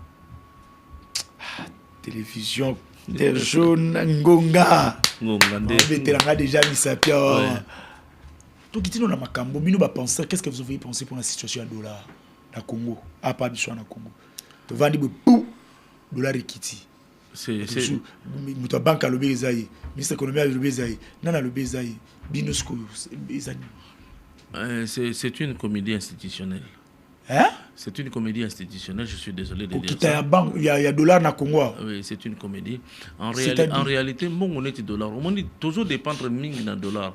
Télévision des jaunes ngonga veteranga déjà misapia to kitino na makambo bino ba penser qu'est-ce que vous avez pensé pour la situation du dollar na Congo à part biso na Congo to vandi be dollar ekiti c'est muto banque alobe ezai ministre économie alobe ezai nana alobe ezai bino sko ezani
c'est une comédie institutionnelle.
Hein?
C'est une comédie institutionnelle, je suis désolé de dire ça.
Il y a dollar na Congo.
Oui, c'est une comédie. En réalité, mon est dollar. On dit toujours dépendre de na dollar.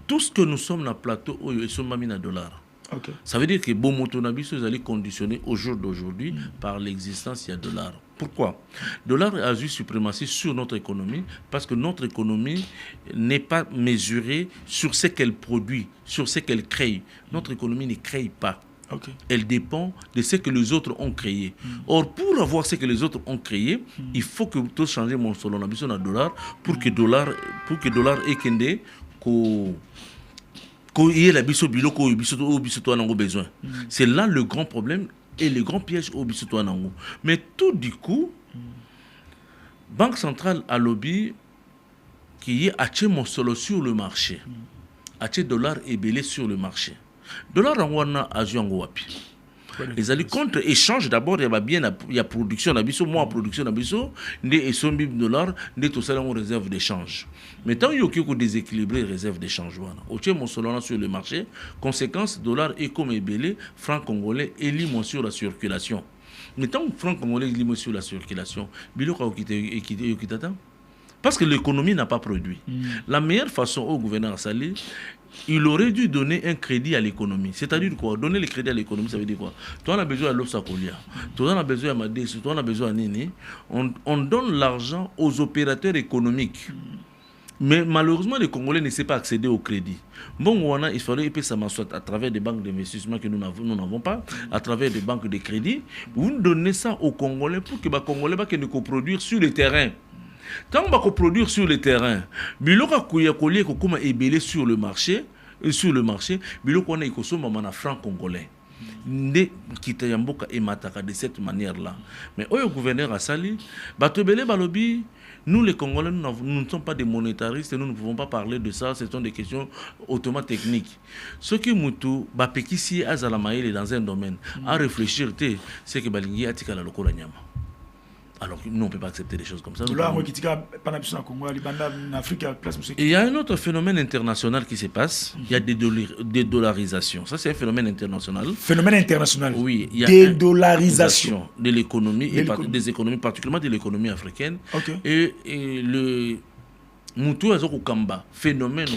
Tout ce que nous sommes dans le plateau, ils sont mis na dollar.
Okay.
Ça veut dire que bon motonabiso vous allez conditionner au jour d'aujourd'hui par l'existence il y a dollar. Pourquoi? Dollar a eu suprématie sur notre économie parce que notre économie n'est pas mesurée sur ce qu'elle produit, sur ce qu'elle crée. Notre économie ne crée pas.
Okay. Elle
dépend de ce que les autres ont créé. Or, pour avoir ce que les autres ont créé, il faut que tout changer mon solon en dollar pour que dollar ait kende qu'il y ait la biso biloko au biso besoin. C'est là le grand problème et le grand piège au biso nango. Mais tout du coup, Banque centrale a lobby qui est acheté mon solo sur le marché. Acheté dollar et belé sur le marché. Dollar rangwana azuango wapi. Les alliés contre échange d'abord il y a production d'abisso moi production d'abisso né sombi dollar né tout ça en réserve d'échange. Mais tant il y a que déséquilibré réserve d'échange wana. Oche mon solana sur le marché, conséquence dollar est comme ébélé, franc congolais est limon sur la circulation. Mais tant franc congolais est limon sur la circulation, biloko okitata parce que l'économie n'a pas produit. La meilleure façon au gouverneur Sali, il aurait dû donner un crédit à l'économie. C'est-à-dire quoi? Donner le crédit à l'économie, ça veut dire quoi? Toi, on a besoin de l'Obsacolia, toi, on a besoin de Madès, toi, on a besoin de Nini. On donne l'argent aux opérateurs économiques Mais malheureusement, les Congolais ne savent pas accéder au crédit. Bon, il fallait que ça soit à travers des banques d'investissement que nous n'avons pas, à travers des banques de crédit. Vous donnez ça aux Congolais pour que les Congolais puissent produire sur le terrain. Tant qu'on va produire sur le terrain, biloko kouya kokoma ébélé sur le marché, biloko on a consommé en franc congolais. Nde kitayamboka et mataka de cette manière-là. Mais au gouverneur a sali, batobele balobi. Nous, les Congolais, nous ne sommes pas des monétaristes et nous ne pouvons pas parler de ça. Ce sont des questions hautement techniques. Ce qui Moutou, Bapekisi, Azalamaïl dans un domaine, à réfléchir, c'est que Balingi a tika la lokola nyama. Alors nous, on ne peut pas accepter des choses comme ça. Il y a un autre phénomène international qui se passe. Il y a des dédollarisations. Ça, c'est un phénomène international.
Phénomène international.
Oui. Il y a
dédollarisation
de l'économie, des économies, particulièrement de l'économie africaine.
Okay.
Et le Moutou Azokukamba, phénomène,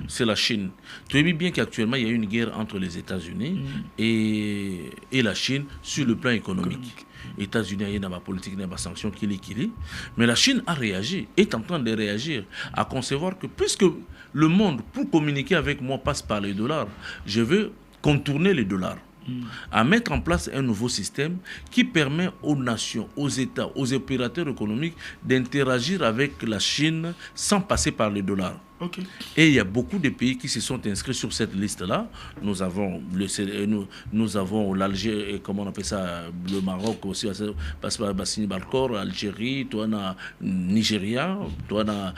c'est la Chine. Tu as vu bien qu'actuellement, il y a une guerre entre les États-Unis et la Chine sur le plan économique. Les États-Unis ont une politique, une sanction qui l'équilibre. Mais la Chine a réagi, est en train de réagir, à concevoir que puisque le monde, pour communiquer avec moi, passe par les dollars, je veux contourner les dollars. À mettre en place un nouveau système qui permet aux nations, aux États, aux opérateurs économiques d'interagir avec la Chine sans passer par les dollars.
Okay.
Et il y a beaucoup de pays qui se sont inscrits sur cette liste-là. Nous avons l'Algérie, comment on appelle ça, le Maroc aussi, parce que Bassini Balkor, Algérie, toi on a Nigeria, toi on a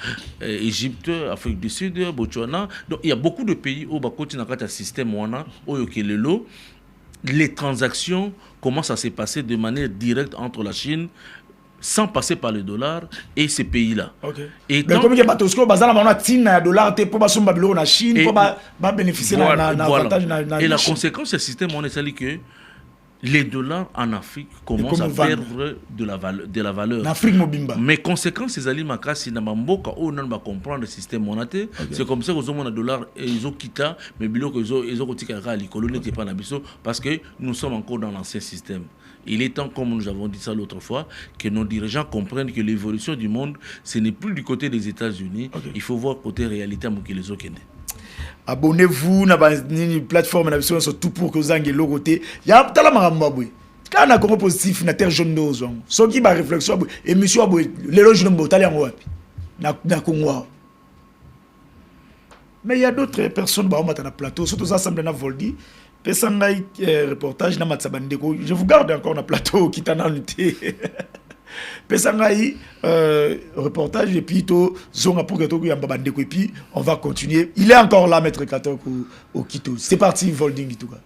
Égypte, Afrique du Sud, Botswana. Donc il y a beaucoup de pays où il y a un système où les transactions commencent à se passer de manière directe entre la Chine sans passer par le dollar et ces pays-là.
Okay.
Et
mais comme il y a pas de dollar pour la Chine pour bénéficier de l'avantage.
Et la conséquence de ce système, on est que les dollars en Afrique commencent à perdre de la valeur. Mais conséquence, ces aliments, si on va comprendre le système monétaire, c'est comme ça que les dollars, ils ont quitté, mais ils ont quitté parce que nous sommes encore dans l'ancien système. Il est temps, comme nous avons dit ça l'autre fois, que nos dirigeants comprennent que l'évolution du monde, ce n'est plus du côté des États-Unis. Il faut voir côté réalité à les autres.
Abonnez-vous à la plateforme sur tout pour que vous ayez le côté. Il y a un peu quand on a un positif, na terre jaune d'ose. Ce qui va réflexion, émission, les loges de Mbotali na Congo. Mais il y a d'autres personnes qui sont dans le plateau, surtout ça semble na Voldi. Reportage na Matsabandeko. Je vous garde encore le plateau qui t'a noté. Pesangai reportage et puis to zonga pour que to yamba et puis on va continuer. Il est encore là maître Katok au Quito. C'est parti Volding tout cas.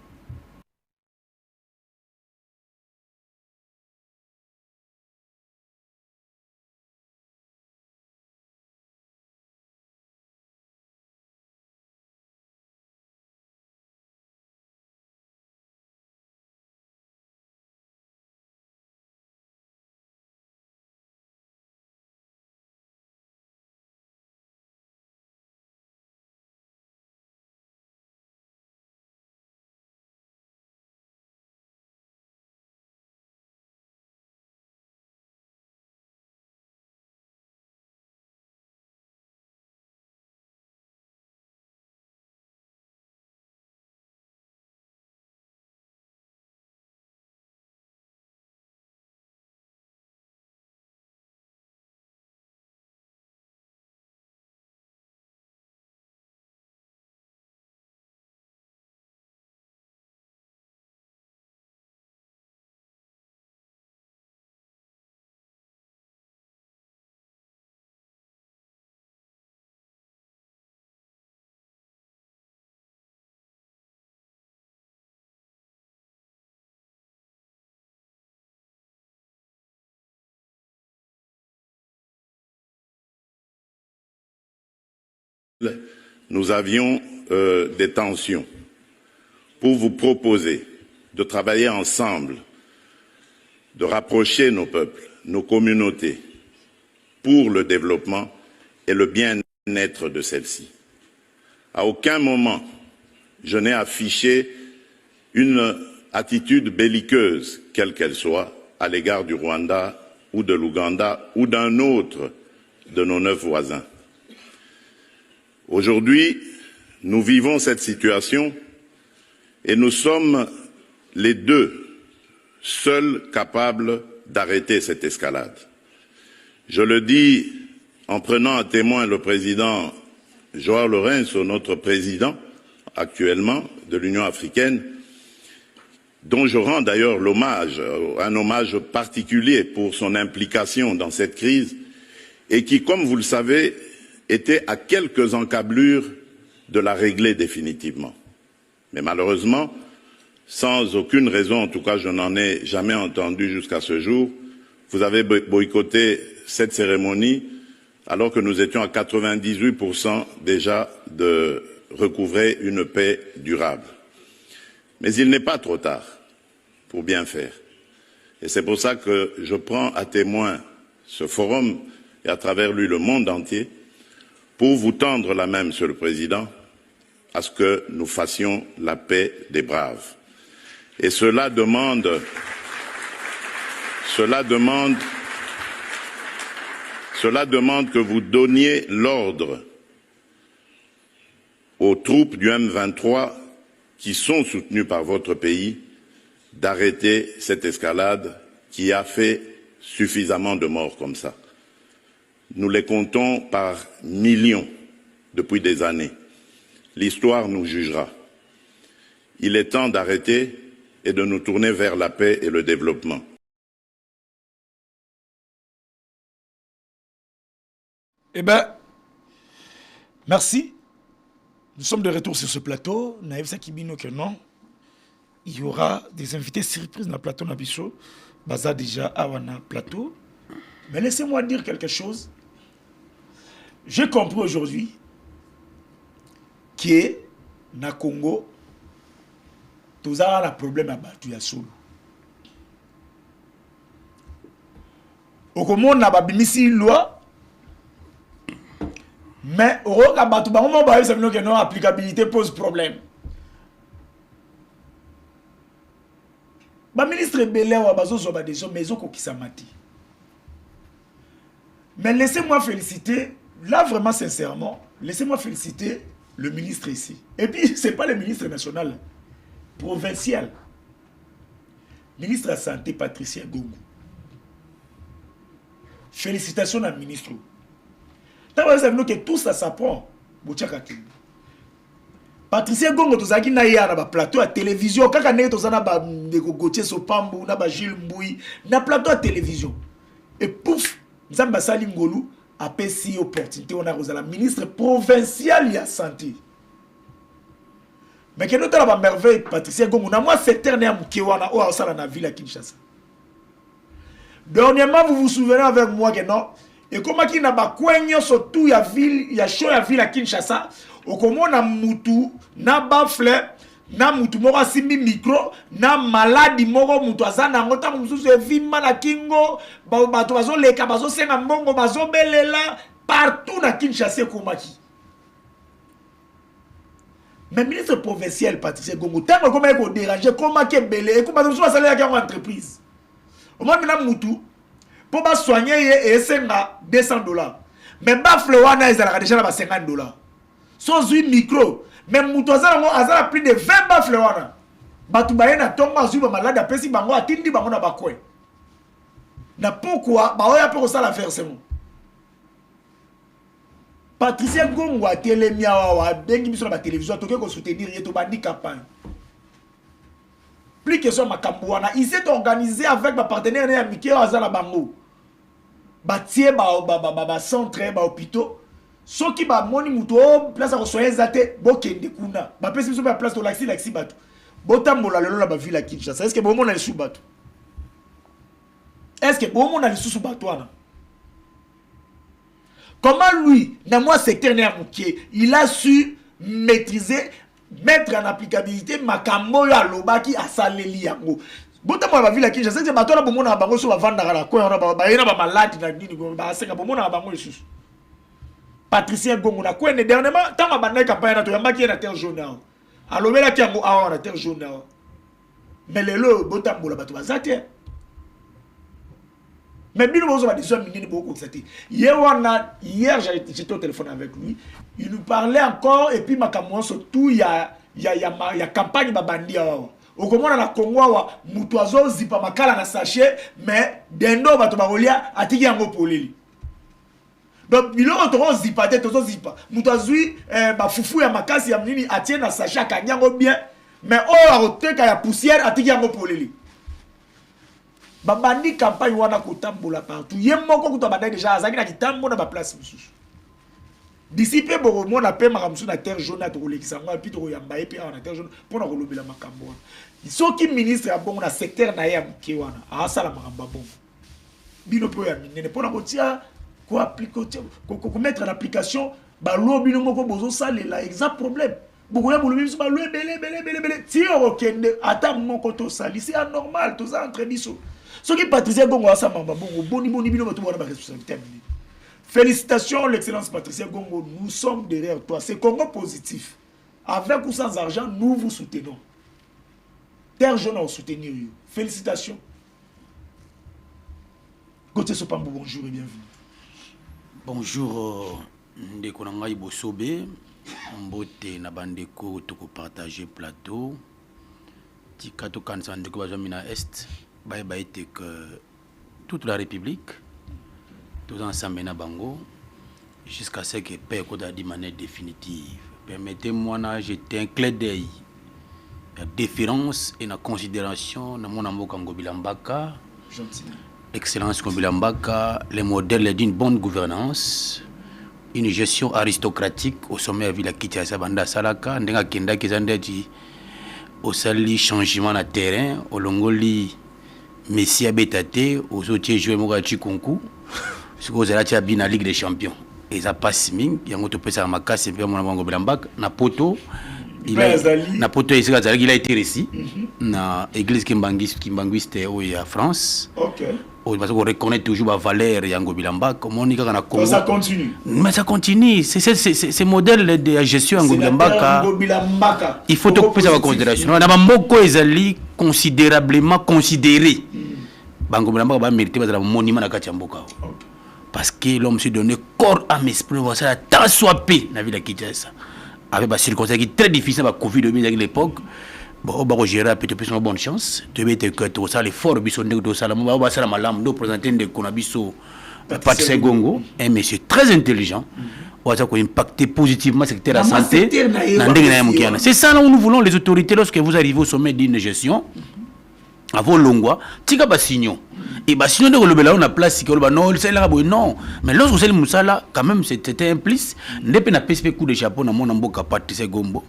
Nous avions des tensions pour vous proposer de travailler ensemble, de rapprocher nos peuples, nos communautés pour le développement et le bien-être de celles-ci. À aucun moment, je n'ai affiché une attitude belliqueuse, quelle qu'elle soit, à l'égard du Rwanda ou de l'Ouganda ou d'un autre de nos 9 voisins. Aujourd'hui, nous vivons cette situation et nous sommes les deux seuls capables d'arrêter cette escalade. Je le dis en prenant à témoin le président João Lourenço, notre président actuellement de l'Union africaine, dont je rends d'ailleurs l'hommage, un hommage particulier pour son implication dans cette crise, et qui, comme vous le savez, était à quelques encablures de la régler définitivement. Mais malheureusement, sans aucune raison, en tout cas je n'en ai jamais entendu jusqu'à ce jour, vous avez boycotté cette cérémonie alors que nous étions à 98% déjà de recouvrer une paix durable. Mais il n'est pas trop tard pour bien faire. Et c'est pour ça que je prends à témoin ce forum et à travers lui le monde entier pour vous tendre la main, Monsieur le Président, à ce que nous fassions la paix des braves. Et cela demande que vous donniez l'ordre aux troupes du M23 qui sont soutenues par votre pays d'arrêter cette escalade qui a fait suffisamment de morts comme ça. Nous les comptons par millions depuis des années. L'histoire nous jugera. Il est temps d'arrêter et de nous tourner vers la paix et le développement.
Eh bien, merci. Nous sommes de retour sur ce plateau. Naïf Sakibino que non. Il y aura des invités surprises dans le plateau Nabicho. Baza déjà à Wana plateau. Mais laissez-moi dire quelque chose. J'ai compris aujourd'hui que na Congo, tous avons un problème à battre à solo. Au Congo, on a babimisi loi. Mais au moment où non applicabilité pose problème. Le ministre Belé ou Abazo sont des gens maison qui s'amati. Mais laissez-moi féliciter, là vraiment sincèrement, laissez-moi féliciter le ministre ici. Et puis c'est pas le ministre national, provincial. Ministre de la Santé Patricia Gongo. Félicitations à ministre. Vous savez que tout ça s'apprend. Patricia Gongo, tu sais na ya na plateau à télévision. Kaka ne to na ba ndeko Gauthier Sopambu, na ba Gilles Mbouyi, na plateau à télévision. Et pouf, Nzamba Sali Ngolu a pesi opportunité on a la ministre provinciale de la santé. Mais que nous avons la merveille Patricia Gongo, na moi c'est dernier mkewana o asala na ville à Kinshasa. Dernièrement, vous vous souvenez avec moi que non. Et comment qu'il n'a pas coigné surtout ya ville, ya show ya ville à Kinshasa, au comment na mutu, na bafle, na mutu moko simbi micro, na maladi moko mutu azana ngota mususu evima na kingo, bato bazo leka bazo senga mbongo bazo belela partout na Kinshasa komaki. Mais ministre provincial Patricia Gongo, tellement comment il déranger, comment qu'il belé, comment bato mususu basala ya entreprise. Au moins na mutu pour soigner et senga $200. Mais bafle wana ezala déjà na $50. Sans une micro, même mutoza a plus de 20 bafle wana. Batu baye na tonga zuba malade apesi bango atindi bango na bakwe. Na pourquoi ba oya pe ko sala versement. Patricia Gongo a telemia wa bengi biso na télévision toke ko soutenir yeto bandi campagne. Plus que ça makambo wana, il s'est organisé avec ma partenaire et Mickey Azala Bango. Batie ba centre ba hôpitaux. Ceux qui ba moni muto place à soigner zate bokende kuna. Ba pesi biso ba place to laxi batu. Botambola lelo la ba ville à Kinshasa. Est-ce que bon mon a sous batu? Est-ce que bon mon a sous batu wana? Comment lui, dans moi secteur Néamouké, il a su maîtriser, mettre en applicabilité makambo ya lobaki asaleli yango. Bota moi ba ville qui je sais que bato na bomona bango so ba vanda la ko na ba yena ba malade na nini ba senga bomona bango lisusu. Patricia Gongo na ko ne dernièrement tant ba na campagne na to yambaki na terre jaune. Alobela ki yango awa na terre jaune. Mais lelo bota mbola bato bazate. Mais bien nous avons des beaucoup hier j'étais au téléphone avec lui, il nous parlait encore et puis makamwa surtout il y a campagne babandi au comment na Congo mutu azo zipa makala na sachet mais dendo bato barolia atiki yango poleli. Donc biloko to zipa te to zipa mutu azui ba fufu ya makasi ya nini atie na sachet akanyango bien mais aroteka ya poussière atiki yango poleli. Babandi campagne wana kotambola partout. Yemoko kutabanda déjà azaki na kitambo na ba place mususu. D'ici peu bon na pe makamsu na terre jaune to kolekisa ngwa puis to koyamba et puis na terre jaune pour na kolobela makambo. Soki ministre ya bon na secteur na ya mke wana asala makamba bon. Bino po ya minene pour na kotia ko appliquer ko mettre en application ba lo bino moko bozo salela exact problème. Beaucoup de gens qui ont belé. Si on okende ata moko to sali c'est anormal to ça entre biso. Ce qui Patricia Gongo a sa maman, boni bino bato wana ba responsabilité. Félicitations l'excellence Patricia Gongo, nous sommes derrière toi. C'est Congo positif. Avec ou sans argent, nous vous soutenons. Terre jeune à soutenir. Félicitations. Côté Sopambo, bonjour et bienvenue.
Bonjour, Ndekonanga Ibosobe. Mbote na bandeko toko partager plateau. Tikato kansa ndeko bajamina est. Bye bye que toute la République, tous ensemble na bango, jusqu'à ce que paix soit de manière définitive. Permettez-moi de jeter un clé d'œil, la déférence et la considération de mon amour Ngobilambaka, Excellence Ngobilambaka, les modèles d'une bonne gouvernance, une gestion aristocratique au sommet de la ville de Kinshasa Banda Salaka, Ndenga Kenda Kizandeti, au sali changement de terrain, au longoli Messi Abetate, aux autres joueurs Mogachi Konku, ce que vous avez dit bien la Ligue des Champions. Et ça passe ming, il y a un autre peu ça m'a cassé, puis mon amour Bilambak, na poto, il a été récit, na église Kimbanguiste en France. Ok. Parce qu'on reconnaît toujours la valeur de Yango Bilambak, comme on dit qu'on a Congo. Ça continue. Mais ça continue. C'est modèle de gestion Yango Bilambak. Il faut tout prendre en considération. On a beaucoup ezali considérablement considéré. Bango Bilambak va mériter un monument à Katiamboka. Parce que l'homme s'est donné corps à esprit, on va tant soit paix dans la ville de Kinshasa. Avec des circonstances très difficiles avec la Covid-19 à l'époque. Bon, on va gérer peut-être plus une bonne chance. Tu veux que tout ça, les forts, ils sont de ça, on va faire la nous présenter des Konabiso, Patricia Gongo, un monsieur très intelligent. On va impacter positivement le secteur de la santé. C'est ça où nous voulons les autorités lorsque vous arrivez au sommet d'une gestion. À vos longues, tika basignon. Et basignon de le on a place que non, c'est là non. Mais lorsque c'est le Moussala, quand même c'était implice. N'est pas un coup de chapeau dans mon amboka Patricia Gombo.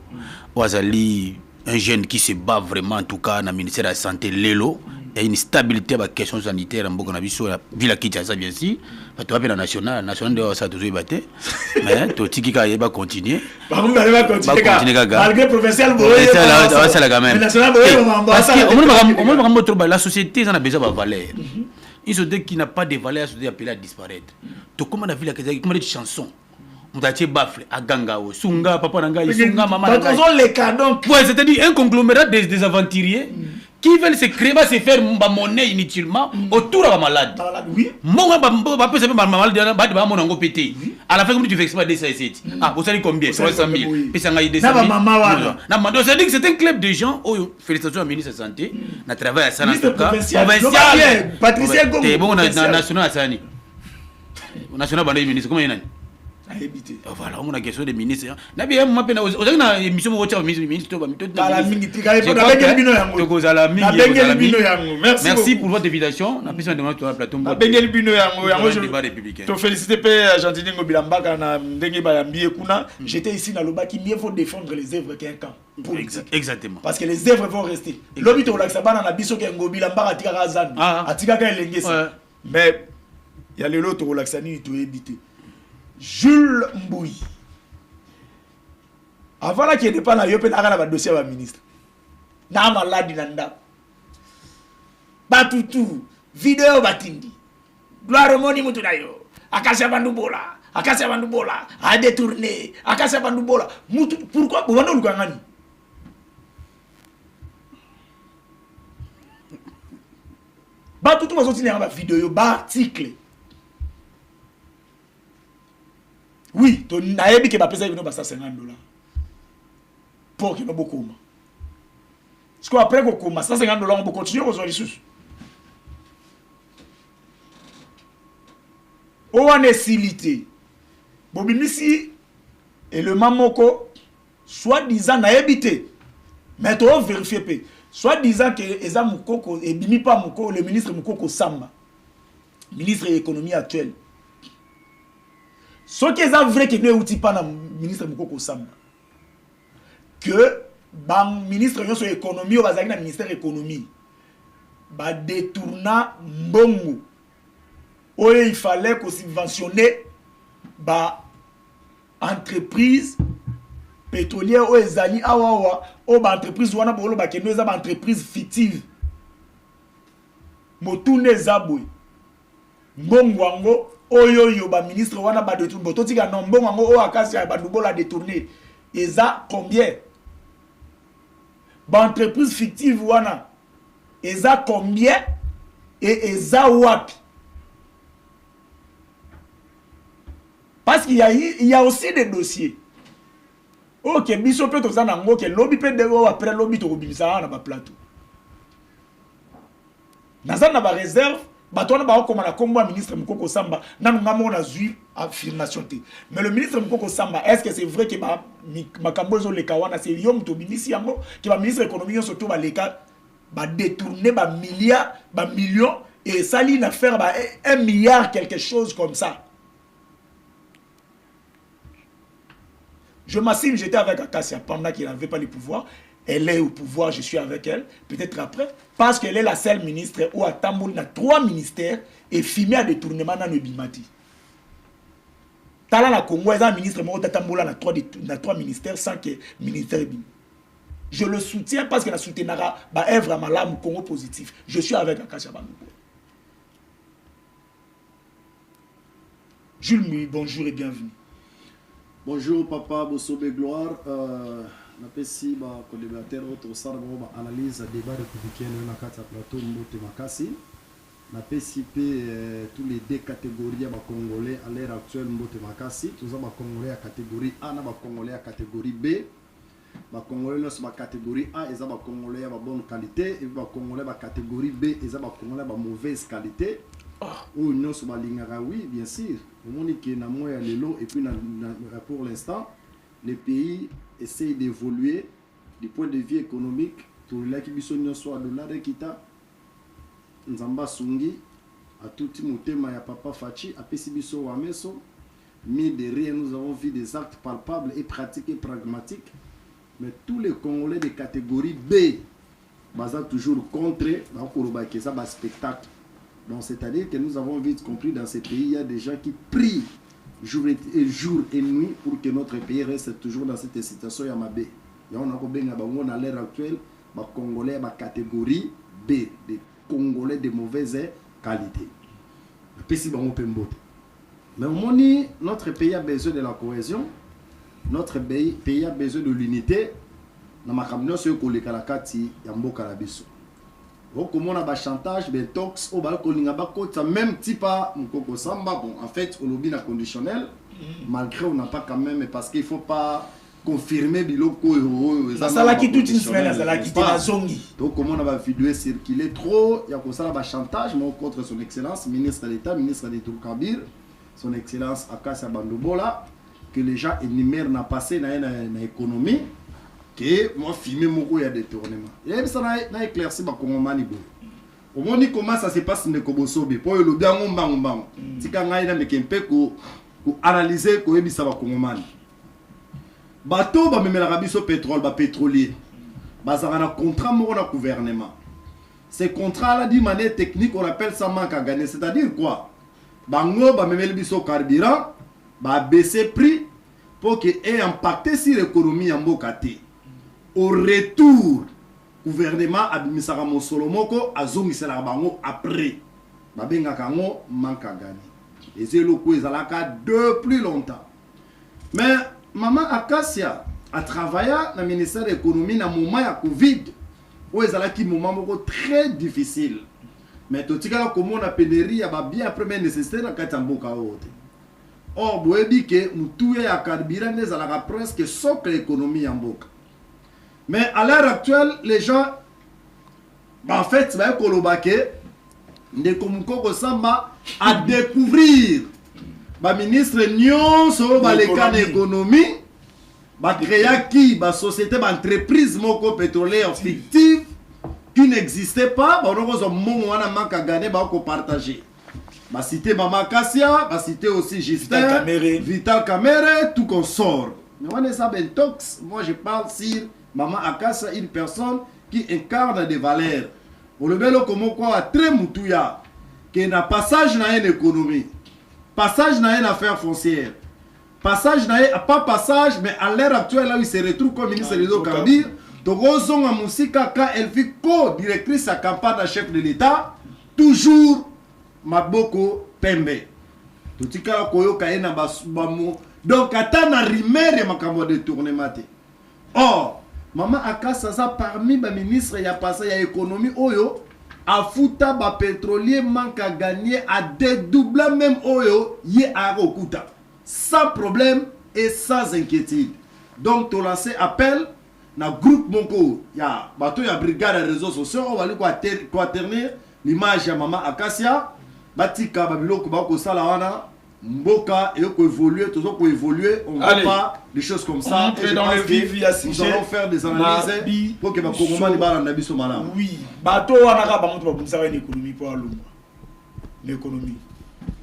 Wazali un jeune qui se bat vraiment en tout cas dans le ministère de la santé Lelo. Il y a une stabilité à la question sanitaire en Boko Nabiso, la ville à Kinshasa bien sûr. Tu vas bien la nationale de ça toujours battu. Mais tu tiki va continuer. Va continuer malgré professionnel c'est la gamme. Parce que la société en a besoin de valeur. Une société qui n'a pas de valeur, la société appelée à disparaître. Tu comment la ville à comment des chansons. On t'a dit bafle à Gangao, Sunga, papa Nanga, Sunga, maman. Les cadeaux. Ouais, c'est-à-dire un conglomérat des aventuriers qui veulent se créer, va se faire monnaie inutilement autour de la malade. Oui. Moi, je peux savoir ma malade, mon ango pété. À la fin, tu fais exprès de ça ici. Ah, vous savez combien 300 000. Puis ça a 200 000. Donc, ça dit que c'est un club de gens. Félicitations au ministre de la Santé. On a travaillé à ça. Provincial. Patricia Gombo. C'est bon, national à Sani. National, ministre, comment il y en a? Voilà, on a question des ministres. Nabi moi pena ozana émission mo watcha ministre ba mito. Merci pour votre invitation. Na pesa demande sur la plateau.
Bengel bino yango débat républicain. To féliciter pe Gentili Ngobilambaka na ndenge ba yambie kuna. J'étais ici na Lobaki, mieux faut défendre les œuvres qu'un camp.
Exactement.
Parce que les œuvres vont rester. Lobi to relaxa bana na biso ke Ngobilambaka atika razan. Atika ka elengesi. Mais il y a le lot to relaxani to éviter. Jules Mbouy. Avant là qu'il n'y ait pas là, il y a un dossier à ministre. Na malade nanda. Batutu. Vidéo batindi. Gloire moni mutunayo. Akasia bandubola. Akasia bandubola. A détourné. Akasia bandubola. Pourquoi? Bouando lukangani. Ba tout les autres ba vidéo, ba article. Oui, to naebi ke ba pesa vino ba $50 pour que no bokuma. Parce que après kokuma $150 on peut continuer aux les sous. Oane silité. Bobimisi et le mamoko soit disant naebi te. Mais tu vas vérifier. Soit disant que Eza Moukoko et Bimi pas Moukoko, le ministre Moukoko Samba, ministre de l'économie actuel. Ce qui est vrai que nous n'avons pas le ministre Moukoko Samba. Que le ministre de l'économie ou le ministère de l'économie va détourner Mbongo. Où il fallait qu'on subventionne l'entreprise pétrolière ou ezali awawa ou ba entreprise wana bolo ba keno eza ba entreprise fictive motune zabwe mbongwango oyo yo ba ministre wana ba détourner bototika non mbongwango o akasi ba dubola détourner eza combien ba entreprise fictive wana eza combien et eza wapi parce qu'il y a aussi des dossiers. Ok, biso peut to nango ke lobby peut devo après lobby to kobimisa na ba plateau. Naza na ba réserve, ba to na ba komana kombo ministre Moukoko Samba, na ngamo na zui affirmation te. Mais le ministre Moukoko Samba, est-ce que c'est vrai que ba makambo zo le kawana c'est yom to bimisi yango que ba ministre économique surtout ba leka ba détourner ba milliards, ba millions et sali na faire ba 1 milliard quelque chose comme ça. Je m'assigne, j'étais avec Akassia pendant qu'il n'avait pas le pouvoir. Elle est au pouvoir, je suis avec elle. Peut-être après. Parce qu'elle est la seule ministre où à Tamboul, il y a 3 ministères et filmé à détournement dans le Bimati. Tala la Congo, il y a un ministre, mais à Tamboul, il y a 3 ministères sans que le ministère Bim. Je le soutiens parce qu'il a soutenu œuvre à Malam Congo positif. Je suis avec Akassia Bandoubo. Jules Mui, bonjour et bienvenue.
Bonjour papa Bosobe Gloire, napesi ba collaborateur autre sarbo ba analyse débat républicain na kati plateau Mbote Makasi. Napesi pe tous les deux catégories ba congolais à l'heure actuelle Mbote Makasi, tous ba congolais à catégorie A na ba congolais à catégorie B. Ba congolais na ba catégorie A eza ba congolais à bonne qualité et ba congolais ba catégorie B eza ba congolais ba mauvaise qualité. Ou non sur ma ligne oui bien sûr et puis pour l'instant les pays essayent d'évoluer du point de vue économique tout là qui bisogno soit dollar kita nzamba sungi à tout motema ya papa Fachi a pesibiso wa meso mais derrière nous avons vu des actes palpables et pratiques et pragmatiques mais tous les Congolais de catégorie B basant toujours contre un spectacle. Donc c'est-à-dire que nous avons vite compris dans ces pays, il y a des gens qui prient jour et nuit pour que notre pays reste toujours dans cette situation Yamabé. Et on a à l'heure actuelle, les Congolais de catégorie B, des Congolais de mauvaise qualité. Mais au moment notre pays a besoin de la cohésion, notre pays a besoin de l'unité. Dans ma caméra, c'est que les Kalakati Yamboka Labiso. Comment on a chantage, tox, au balcon, même type Moukoko Samba. Bon, en fait, au lobby conditionnel, malgré on n'a pas quand même, parce qu'il ne faut pas confirmer biloko.
Ça là qui toute une semaine, ça là qui la zongi.
Donc comment on a vidéo circuler trop, il y a comme ça chantage, mais contre son excellence, ministre d'État, ministre de Tourkabir, son excellence Akassia Bandoubola, que les gens énumèrent n'a passé dans l'économie. Que moi filmer mon il y a des tournements et ça n'a éclairci ma Congomani bo au moins comment ça se passe ne kobosobe pour le bien on tika ngai na mekempe ko analyser ko ebisa ba Congomani bateau ba memela rabiso pétrole ba pétrolier bazanga na contrat mo na gouvernement ces contrats là d'une manière technique on appelle ça manque à gagner c'est-à-dire quoi bango ba memela biso carburant ba baisser prix pour que ait impacté sur l'économie en Bokate. Au retour, le gouvernement a mis ça à Solomoko, a zongi la bango après. Babenga kango manque à gagner. Et c'est le coup de plus longtemps. Mais maman Akassia a travaillé dans le ministère de l'économie dans le moment de Covid, où ils ont un moment très difficile. mais totikala comment na pénurie ya ba bien première nécessité na kati ya mboka oyo te. Or boyebi ke mutuye ya carburant ezalaka presque socle économie ya mboka. Mais à l'heure actuelle, les gens, en fait, c'est koloba ke ndeko mukoko samba à découvrir ba ministre nyonso ba leka na économie ba créer qui ba société ba entreprise moko pétrolière fictive qui n'existait pas, ba onoko momo wana maka gagner ba ko partager. Ba cité Mama Kassia, ba cité aussi Justin, Vital Kamere, tout consort. Mais on est ça bentox, moi je parle sur Mama Akassa, une personne qui incarne des valeurs. Pour le belo comme quoi très mutuya que na passage na une économie, passage na une affaire foncière, passage na pas passage mais à l'heure actuelle là où il se retrouve comme ministre de l'Okambir, Togozon a Moussika quand elle fait co-directrice à campagne à chef de l'État, toujours Maboko Pembe. Tutika koyo kaena basubamo. Donc atana rimere makambo de tournement. Or Mama Akassa ça parmi ba ministre ya passé ya économie oyo afuta ba pétrolier manque à gagner à dédoubler même oyo yé à okuta sans problème et sans inquiétude. Donc to lancer appel na groupe monko ya bato ya brigade réseaux sociaux on va lui quaterner l'image ya Mama Akassa batika babiloko bako sala wana mboka et ko évoluer toujours ko évoluer on va pas des choses comme ça
et dans le vif il y a
nous allons faire des analyses pour que ba kongoma ni bala na biso malamu.
Oui bato wana ka ba mutu ba kumisa une économie pour alumba l'économie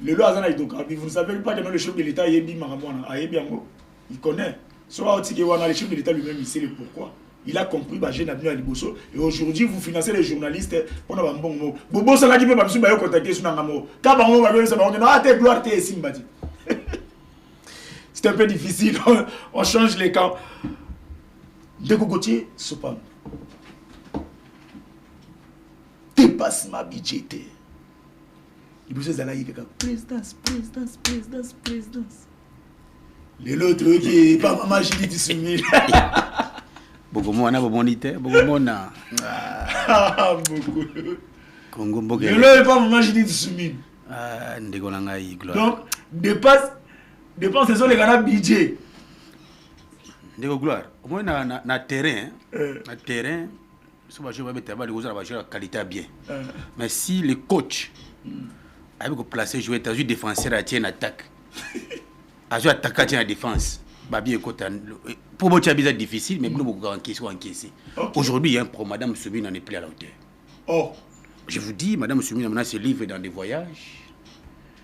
le loi azana idoka vous ne savez pas que le chef de l'état yebi makamwana ayebi yango il connaît soit otike wana le chef de l'état lui-même il sait le pourquoi. Il a compris bah j'ai n'abîme à Liboso et aujourd'hui vous financez les journalistes pour avoir un bon mot. Bobo ça là qui peut pas me contacter sur Nangamo. Quand on va voir ça on dit ah t'es gloire t'es Simbadi. C'est un peu difficile on change les camps. De Gogotier Sopam. Dépassement budgétaire. Liboso ça là il fait présidence. L'autre qui est pas maman Julie du Soumil.
Bogomona bomonité bogomona
beaucoup
Congo mboke
le le pas maman Julie du Soumil
ndeko na ngai gloire
donc dépense ce sont les gars budget
ndeko gloire au moins na terrain na terrain so ba jouer ba beta ba les ba jouer qualité bien mais si le coach avait placer jouer t'as joué défenseur à tienne attaque a joué attaquant à défense bah bien écoute pour moi c'est difficile mais beaucoup encaisser. Aujourd'hui il y a un pro madame Soumi n'en est plus à la hauteur.
Oh
je vous dis madame Soumi maintenant se livre dans des voyages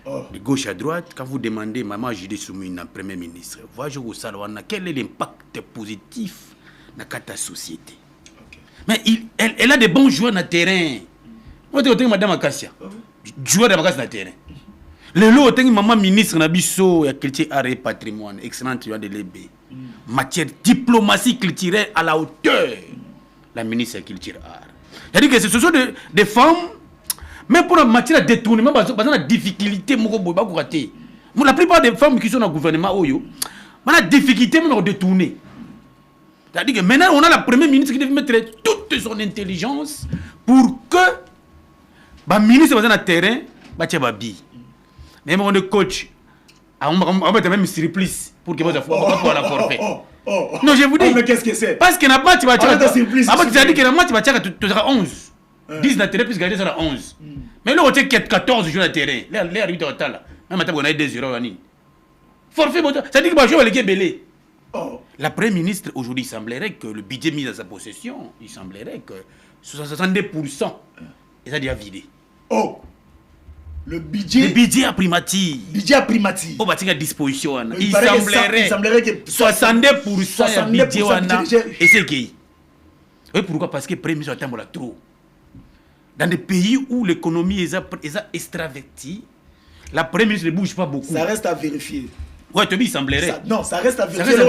de gauche à droite quand vous demandez maman Julie Soumi en premier ministre voyage au Salwana quel est l'impact positif dans la société. Mais elle a des bons joueurs dans le terrain. Moi je madame Akassa joueur de Akassa dans le terrain. Le lot est maman ministre Nabiso et culture art et patrimoine excellent tu as de l'EB matière diplomatie culturelle à la hauteur la ministre de culture art c'est-à-dire que ce sont des femmes mais pour la matière de détournement parce que la difficulté la plupart des femmes qui sont dans le gouvernement oyo la difficulté de détourner c'est-à-dire que maintenant on a la première ministre qui devait mettre toute son intelligence pour que le ministre dans le terrain babi. Mais on est coach. On va même surplus pour que vous pour la forfait. Non, je vous dis.
Mais qu'est-ce que c'est?
Parce que la match tu vas
tirer.
Ah, tu as dit que la match tu vas tirer, tu seras 11. 10 dans le terrain, plus gagner ça 11. Mais là, on tient 14 joueurs dans le terrain. Là, les arbitres au tal. Même maintenant, on a 2-0. Forfait, ça dit que je vais les belé. La première ministre, aujourd'hui, il semblerait que le budget mis dans sa possession, il semblerait que 62%, il a déjà vidé.
Oh! Le budget
à primature. Au bâti à disposition. Il semblerait que 62% de budget et c'est qui. Oui, pourquoi? Parce que premier ministre a trop. Dans des pays où l'économie est extravertie, la première ministre ne bouge pas beaucoup.
Ça reste à vérifier.
Ouais, il semblerait.
Non, ça reste à vérifier.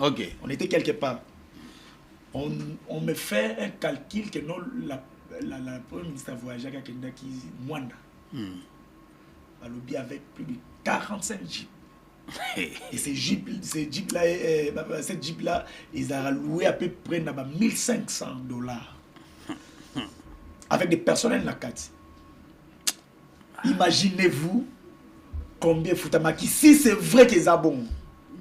Okay.
On était quelque part. On me fait un calcul que non, la première ministre a voyagé à Kenda qui est Mwanda. A lobby avec plus de 45 jeeps. Et ces jeeps là, ils ont loué à peu près $1,500. Avec des personnels dans la carte. Imaginez-vous combien Foutamaki, si c'est vrai qu'ils ont bon.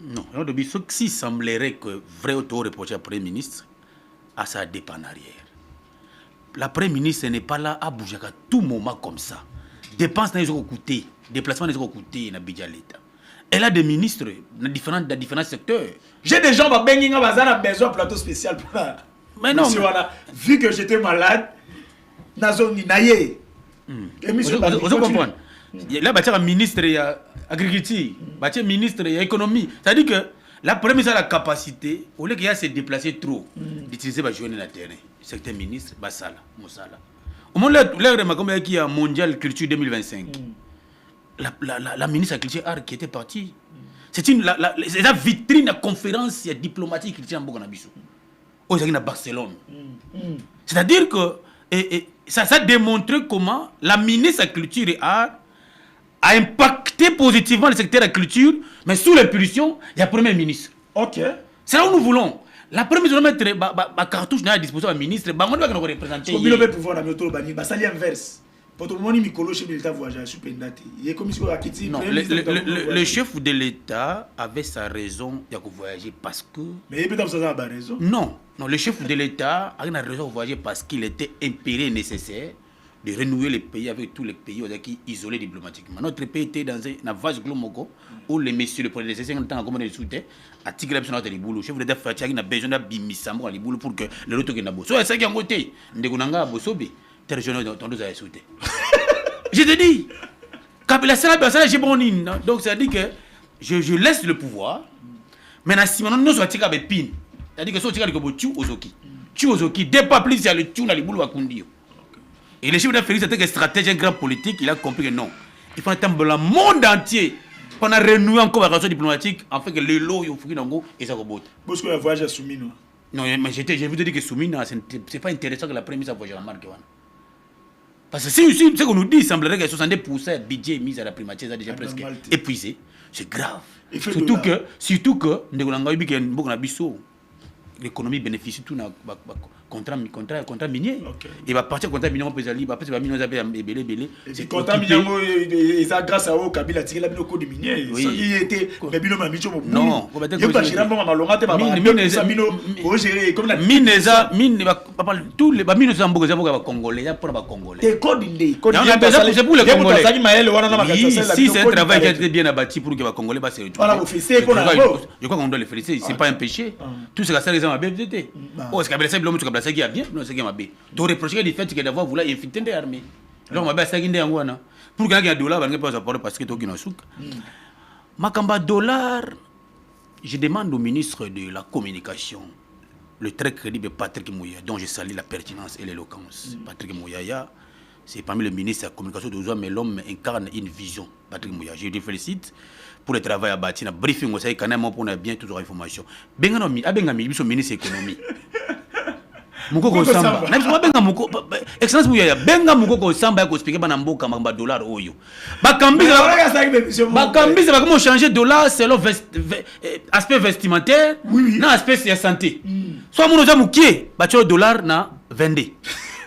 Non, ce qui semblerait que vrai auto reproché à Premier ministre, à ça dépend en arrière. La Premier ministre n'est pas là à bouger à tout moment comme ça. Dépenses n'a pas coûté, déplacements n'a pas coûté, n'a pas l'État. Elle a des ministres dans différents secteurs.
J'ai des gens qui ont besoin d'un plateau spécial pour ça.
Mais non.
Vu que j'étais malade, Nazo Ninaye.
Vous comprenez? Là, il y a un ministre de l'agriculture, il y a un ministre de l'économie. C'est-à-dire que la première, c'est la capacité, au lieu qu'il y a se déplacer trop, d'utiliser les jeunes sur le terrain. Certains ministres, Bassala, Moussala. Au moment où il y a Mondial Culture 2025, la ministre de la Culture Art qui était partie, c'est la vitrine de la conférence diplomatique qui tient en Boganabiso. Au Barcelone. C'est-à-dire que ça démontre comment la ministre de la Culture et Art a impacté positivement le secteur de la culture, mais sous l'impulsion, il y a le Premier ministre.
Ok.
C'est là où nous voulons. La première ministre doit mettre la cartouche à la disposition du ministre, on doit nous représenter.
Comme il a pouvoir dans le bani, ça l'inverse. Pour tout le monde, Mikolo chef de l'État voyage sur Pendati. Il est comme si on a quitté.
Non, le chef de l'État avait sa raison de voyager parce que.
Mais il peut avoir sa raison.
Non, le chef de l'État a une raison de voyager parce qu'il était impéré nécessaire de renouer le pays avec tous les pays qui isolés diplomatiquement. Notre pays était dans un vase glomoko où les messieurs, le prédécesseur, ont été de soutien à Tigre sur notre boulot. Le chef de l'État a besoin de bimisamo à boulot pour que le retour soit beau. Soit ça qui est en côté, Ndegunanga Bosobe, tes régionaux dans deux à soutien. Je te dis, la salle j'ai bon. Donc ça dit que je laisse le pouvoir. Maintenant, si nous sommes à Pin, c'est-à-dire que si on est tu Ozoki, dès pas plus, il y a le tchou dans les boulots à Kundio. Et le chef de Félix était un stratège, un grand politique, il a compris que non. Il faut attendre le monde entier pour renouer encore la relation diplomatique afin que les lots soient fouillés dans le et ça rebote.
Parce que le voyage à Soumino.
Non, mais je vous dis que Soumino, ce n'est pas intéressant que la première ministre voyage en marque. Parce que si ce qu'on nous dit, il semblerait que 70% de budget mis à la primature est déjà presque épuisé. C'est grave. Surtout que l'économie bénéficie tout contrat minier. Il va partir contrat minier, on peut aller, parce que minier belé.
C'est contrat minier, et ça grâce à eux, Kabila tiré la mine au code minier. Ce qui était, mais bino ma micho mo. Non, il y a pas gérer bon ma longa te ba. Mine pour gérer comme la
mine pas tous les mine sont beaucoup za congolais, ya pour ba congolais.
Et code indé, code
c'est pour les congolais.
Si
c'est un travail qui a été bien abattu pour que les congolais passent.
Voilà, officier qu'on a.
Je crois qu'on doit le féliciter, c'est pas un péché. Tout ce que ça les a bien été. Oh, c'est Kabila ça l'homme ça qui a bien, non c'est qui m'a bien. Tu reproches du fait que d'avoir voulu infiltrer des armées. Donc m'a bien ça qui est en Ghana. Pour gagner un dollar, on pas savoir parce que tu es au souk. Makamba dollar, je demande au ministre de la communication, le très crédible Patrick Mouyaya, dont je salue la pertinence et l'éloquence. Patrick Mouyaya, c'est parmi les ministres de la communication de Zoua, mais l'homme incarne une vision. Patrick Mouyaya, je le félicite pour le travail abattu, le briefing, c'est quand même pour bien toutes les informations. Benganomi, Abengami, il est ministre de l'économie. Mukoko samba na benga muko excellence Mouyaya benga mukoko samba yako expliquer bana mboka mamba dollar oyo bakambisa bakamo changer dollar selon aspect vestimentaire na aspect de santé soit muno za mukie bacho dollar na 22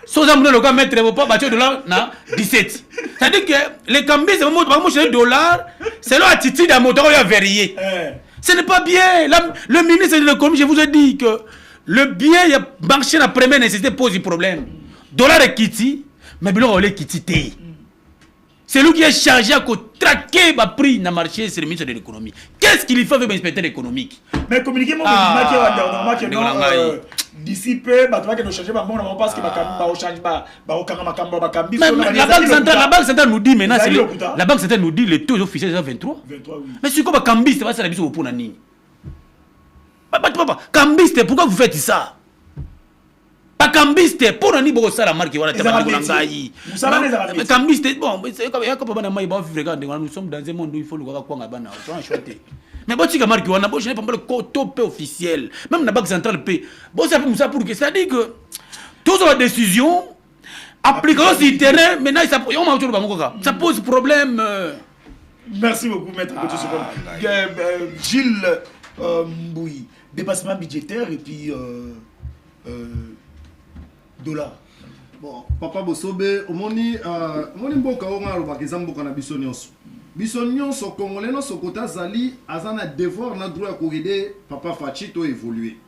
soit za muno loka mettre pas bacho dollar na 17 ça dit que les cambisa bakamo changer dollar selon attitude à moto ya varié ce n'est pas bien. Le ministre de l'économie, je vous ai dit que le bien marché la première nécessité pose des problèmes. Dollar est quitté, mais bilon est quitté. C'est lui qui est chargé à traquer le prix dans le marché, c'est le ministre de l'économie. Qu'est-ce qu'il fait avec l'inspecteur économique?
Mais communiquez moi d'ici peu, tu vas que nous changer parce que
la banque centrale nous dit maintenant, la banque centrale nous dit le taux officiel c'est 23. Mais c'est quoi Cambiste, c'est la mission pour Nani. Cambiste, pourquoi vous faites ça? Pas Cambiste, pour Nani ça la marque voilà Cambiste, bon, c'est comme nous sommes dans un monde où il faut le voir quoi ngabana, mais bon, si la marque wana, bon, je n'ai pas le top officiel, même la banque centrale paie. Bon, ça fait ça pour que ça dit que toutes les décisions appliquées sur le terrain, maintenant ça pose problème.
Merci beaucoup, maître. Gilles Mbouy, dépassement budgétaire et puis dollar.
Bon, Papa Bosobe, omoni mboka onga lobakeza mboka na biso nyonso. Biso nyonso congolais no sokota zali azana devoir na droit ko aider Papa Fachi to évoluer.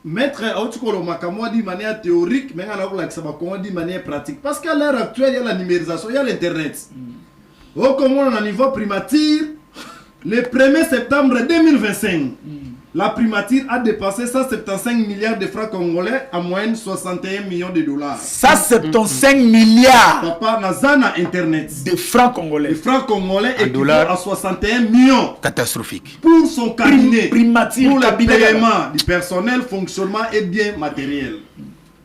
Maître Autukolo Makamwa dit manière théorique, mais on a ça va dit manière pratique. Parce qu'à l'heure actuelle, il y a la numérisation, il y a l'internet. Au Congo, on a un niveau primature. Le 1er septembre 2025, la primature a dépassé 175 milliards de francs congolais, à moyenne 61 millions de dollars.
175 milliards
Papa Nazana Internet.
de francs congolais.
Les francs congolais équivalent
dollars.
à 61 millions.
Catastrophique.
Pour son cabinet,
primature,
pour le
cabinet.
paiement du personnel, fonctionnement et biens matériels.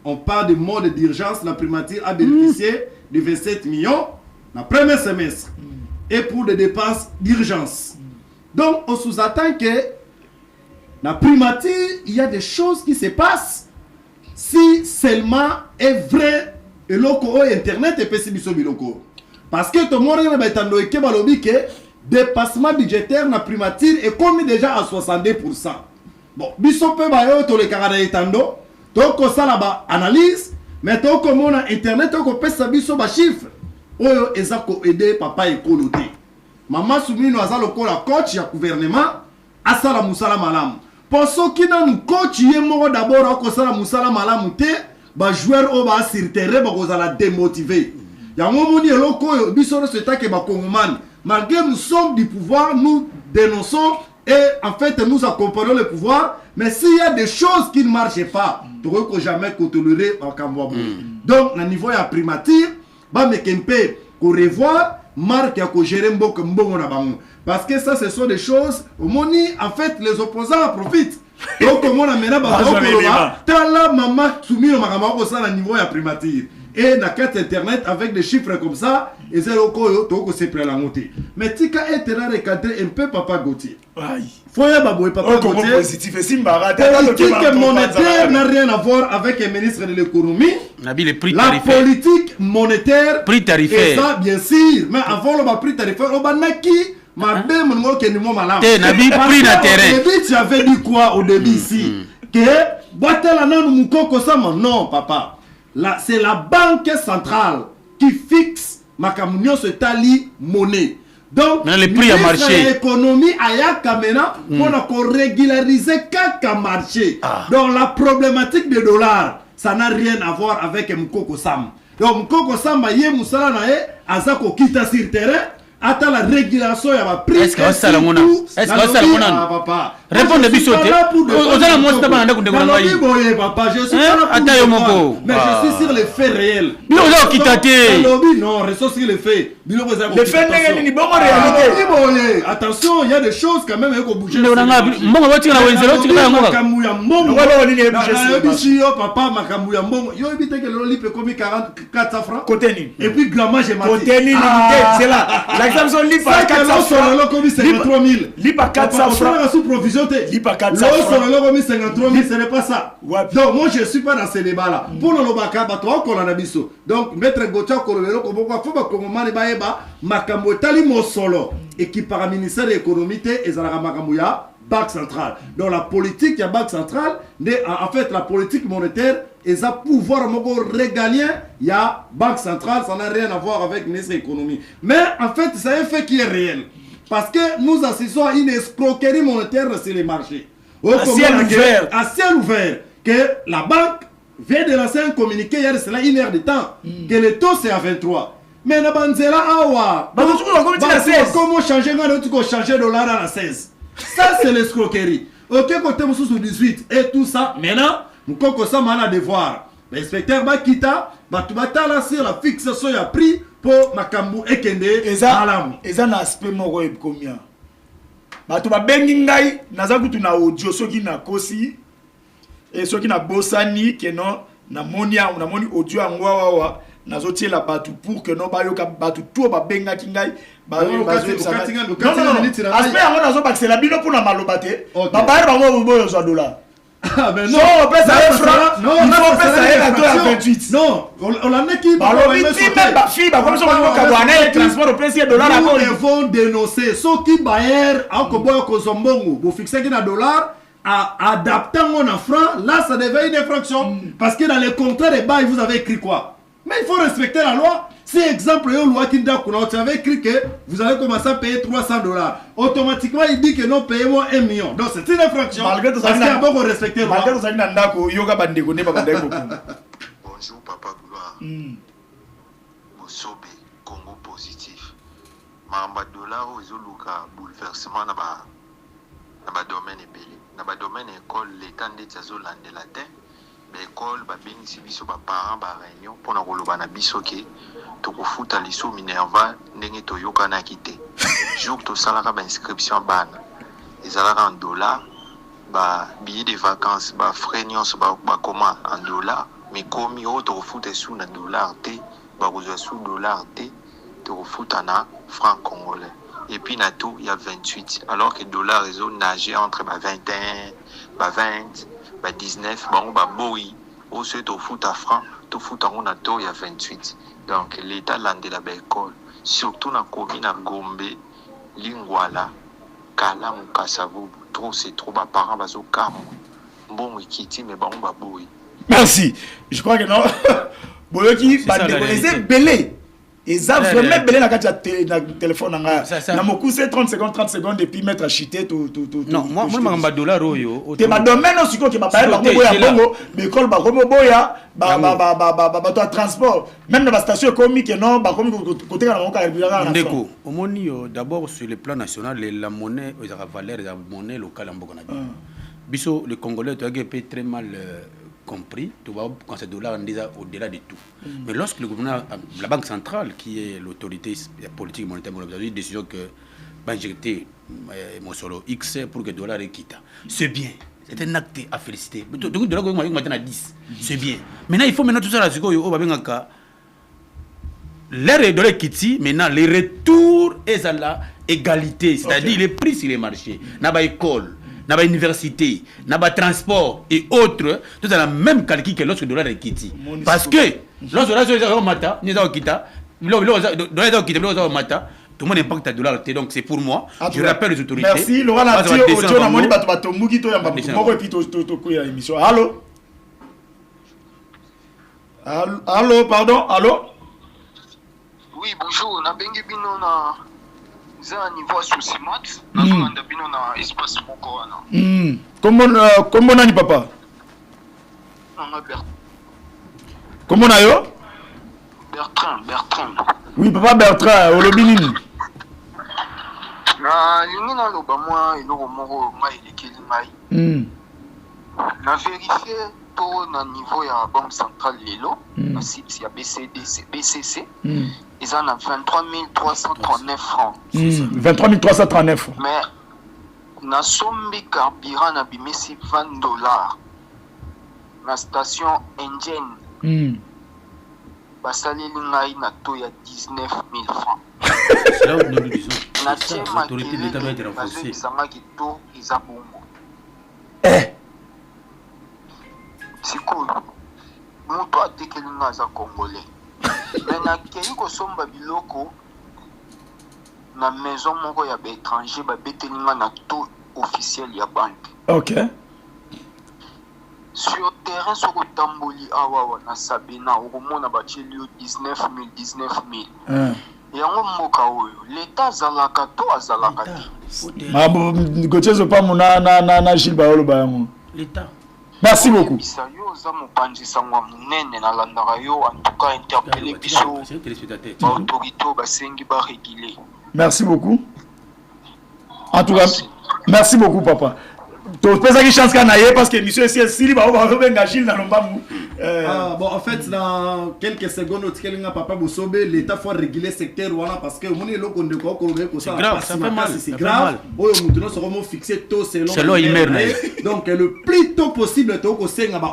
On parle de mode d'urgence. La primature a bénéficié de 27 millions dans le premier semestre. Et pour des dépenses d'urgence. Donc, on sous-attend que dans la primature, il y a des choses qui se passent si seulement est vrai et loco internet et pessimisme biloko. Parce que tout le monde a dit que le dépassement budgétaire dans la primature est commis déjà à 62%. Bon, biso pe ba yo to le Canada etando, donc ça là-bas analyse, mais to comme on a internet to ko pesa biso ba chiffre. Oyo ezako aider papa ekoloté. Maman Soumino aza lokola coach ya gouvernement asala musala malamu. Pour ceux qui n'ont coach yemo d'abord akosala musala malamu te, ba joueur o ba sirtere ba kozala démotivé. Ya ngomoni eloko yo biso no setake ba kongoman. Malgré nous sommes du pouvoir, nous dénonçons et en fait nous accompagnons le pouvoir, mais s'il y a des choses qui ne marchent pas, tu ne peux jamais tolérer en Kambouabou. Donc, au niveau de la primature, bah mais qu'on peut revoir, marque à gérer mbongo na bango. Parce que ça, ce sont des choses, au moni, en fait, les opposants en profitent. Donc, on a maintenant, tala maman soumis au makamako ça au niveau de la primature. Et dans carte internet avec des chiffres comme ça, et c'est le coyo, tout c'est prêt à la montée. Mais tika est recadré un peu Papa Gauthier.
Aïe.
Faut y avoir Papa Gauthier.
Positif et Simbara.
Politique monétaire n'a rien à voir avec le ministre de l'économie.
La
politique monétaire.
Prix tarifaire.
Et ça, bien sûr. Mais avant le prix tarifaire, on va naki. Ma belle, mon que nous malade.
Prix d'intérêt.
Au début, tu avais dit quoi au début ici? Que boîte la nan moukoko ça, non, papa. Là, c'est la banque centrale qui fixe ma camion se tali monnaie. Donc,
les prix à marché.
L'économie a kamena pour régulariser quelques marchés. Donc, la problématique des dollars, ça n'a rien à voir avec Mkoko Sam. Donc, Mkoko Sam, yé moussala na e, azako kita sur terrain. Attends la régulation, il y a prix.
Est-ce que ça la mona? Est-ce que ça la mona? Répondez bisoté. Aux gens moi c'est pas ndako ndeko ngai.
Papa, je suis pas là pour mais je suis sur les faits réels.
Bilo zo kitate.
Non, reste sur les faits. Bilo zo.
Les faits n'est pas réalité.
Attention, il y a des choses quand même qu'on bouger.
Ndeko ngai. Mbongo batika na wenzelo tika ngoka.
Makamuya mbongo.
Ngolo ni bouger.
Bishi yo papa makamuya mbongo. Yo ebite que le lipe comme 400 francs.
Côté ni.
Et puis grammage est maté.
Côté ni c'est là. L'exemple lit par 400 francs.
Comme 53 000.
Lit par 400 francs.
Sous provision.
Lit par 400 francs.
53 000, ce n'est pas ça. Donc moi je ne suis pas dans ce débat là. Pour le Lobaka, donc maître Gauthier Kolobelo, faut que Makambo Tali Mosolo, et qui par le ministère de l'économie et Zara Makamouya, Banque centrale. Donc la politique, il y a Banque centrale, en fait la politique monétaire, et ça pouvoir régalien, il y a Banque centrale, ça n'a rien à voir avec le ministère de l'économie. Mais en fait, c'est un fait qui est réel. Parce que nous assistons à une escroquerie monétaire sur les marchés.
À ciel ouvert.
À ciel ouvert. Que la banque vient de lancer un communiqué hier, c'est là 1 heure de temps. Que le taux c'est à 23. Mais na banzela awa. Comment changer le dollar à la 16? Ça c'est l'escroquerie. Ok, côté sous 18 et tout ça. Maintenant, nous ça a devoir. L'inspecteur Bakita, Batubata sur la fixation du prix pour Makambu Ekende.
Et ça, un aspect moko combien? Batu ba bengi ngai naza kutu na audio soki na kosi et soki na bosani que non na moni audio angwa wa nazotie la batu pour que non ba yoka batu tout ba benga ki ngai ba non aspect yango nazo ba c'est la bino pour na maloba te ba ba bango boyo zo dollar. Ah ben non, on peut ça franc. Non, il faut faire ça à 28. Non, on a qui comme ça on va transport au prix dollar
nous devons dénoncer ceux qui baillent en koboyo kozombongo, vous fixez que na dollar adaptant en franc, là ça devient une infraction. Parce que dans les contrats de bail, vous avez écrit quoi? Mais il faut respecter la loi. Si exemple, tu avez écrit que vous allez commencer à payer $300, automatiquement il dit que non, payez-moi 1 million. Donc c'est une infraction. Parce qu'il y a beaucoup respecter la loi.
Bonjour Papa Gloire. Bosobe, Congo positif. Mamba dollar aux oluka bouleversement na ba domaine ebele. Na ba domaine école l'état ndeti azolande la terre. L'école ba bengisi biso ba parents ba réunion pour na koloba na biso ke tokofuta liso Minerva ndenge toyoka na kité. Jour to salaka ba inscription bana. Ezalaka en dollars, ba billets de vacances, ba frais nyonso ba comment en dollars. Mais comme il y a autre sous na dollar T, bah vous avez sous dollar T, tu foot en franc congolais. Et puis na tout il y a 28. Alors que le dollar réseau nager entre 21, 20, 19, bon bah boui. Au se tu foot à franc, tu foot en nato il y a 28. Donc l'état landé la belle école, surtout na commune à Gombe, Lingwala, Kala Mukasavu, trop c'est trop bah parents bazo kam. Bon ikiti mais bon bah boui.
Merci. Je crois que non. Boyoki, c'est belé. Et ça, vraiment belé dans le téléphone. Dans mon coup, c'est 30 secondes, et puis mettre à chiter tout.
Non, moi, je suis dollar.
Tu m'as domaine aussi, que ma parole, mais école, boya, transport. Même dans la station comique, non, côté de la
Ndeko, au moins, d'abord, sur le plan national, la monnaie, la valeur de la monnaie locale en Bogonabi. Biso, le Congolais, tu as très mal compris, tu vois, quand c'est dollar, on est au-delà de tout. Mais lorsque le gouvernement, la Banque centrale, qui est l'autorité politique monétaire, a eu une décision que injecter mon solo X pour que le dollar est quitte. C'est bien. C'est un acte à féliciter. Le dollar est maintenant à 10. C'est bien. Maintenant, il faut maintenant tout ça, l'air est dollar quitte, maintenant, les retours est à la égalité. C'est-à-dire, les prix sur les marchés. N'a pas école. N'a pas université, n'a pas transport et autres, tout à la même calcul que lorsque le dollar est quitté. Parce que lorsque le dollar est quitté, tout le monde impacte le dollar. Donc c'est pour moi. Je rappelle les autorités.
Merci. Laurent Latio, allô? Allô, pardon, allô?
Oui, bonjour. On a bien c'est un niveau sous mat. On a bien un espace beaucoup.
Comment on a dit papa?
On a Bertrand.
Comment on a yo?
Bertrand.
Oui, papa Bertrand, au lobby nini?
Na lingi na loba moi iloko moko mai lekeli mai. Na vérifier to na niveau ya banque centrale lelo, na site ya BCC. Ils en ont 23 339 francs.
23 339.
Mais, na sombi carburant na bimesi $20. Na station indienne. Basali lingai na to ya 19 000 francs.
C'est là où nous disons.
Na l'autorité de l'État doit être renforcée. C'est cool. Mon toit a été congolais. Mais na kei ko somba biloko na maison moko ya étranger ba betelinga na taux officiel ya banque.
OK.
Sur terrain sur tamboli awa na Sabina au mona ba chelio 19 000. Yango moka oyo l'état zalaka to azalaka te.
Mabo gochezo pa mona na Gilles Baolo ba yango.
L'état.
Merci beaucoup. Merci beaucoup. En tout cas, merci beaucoup, papa. Tu as une chance parce que monsieur Sili va Gilles dans
bon, en fait, dans quelques secondes, papa Bosobe, l'État faut réguler le secteur parce que c'est grave, ça fait mal. C'est grave. Nous fixé tôt selon donc le plus tôt possible,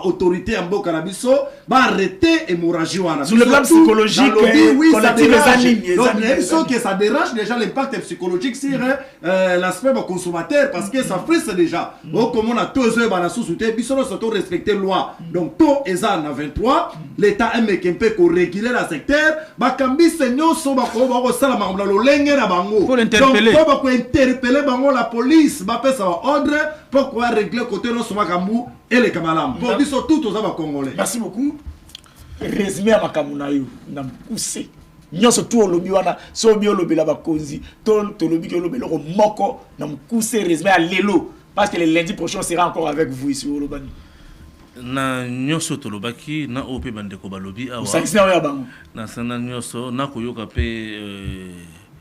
autorité en Bokarabiso va arrêter l'hémorragie.
Sur le plan psychologique,
oui, ça dérange. Donc, ça dérange déjà l'impact psychologique sur l'aspect consommateur parce que ça frustre déjà. comme on a tous les gens sous soutien biso no surtout respecter loi donc to eza na 23 l'état aime kempe ko réguler la secteur ba kambi senyo so ba ko sala ma lolenge na bango
pour interpeller
donc ko interpeller bango la police ba pesa ordre pour quoi régler côté no so makambu et les kamalam pour biso tout aux aba congolais.
Merci beaucoup. Résumé à makambu na yo na poussé nyonso tu olobi wana so bi olobi la bakonzi to lobi ke olobi loko moko na mkuse résumé à lelo parce que le lundi prochain on sera encore avec vous ici au Lobani
na nyonso tolobaki na ope bandeko balobi awa
sakisina ya bango
na sana nyonso na koyoka pe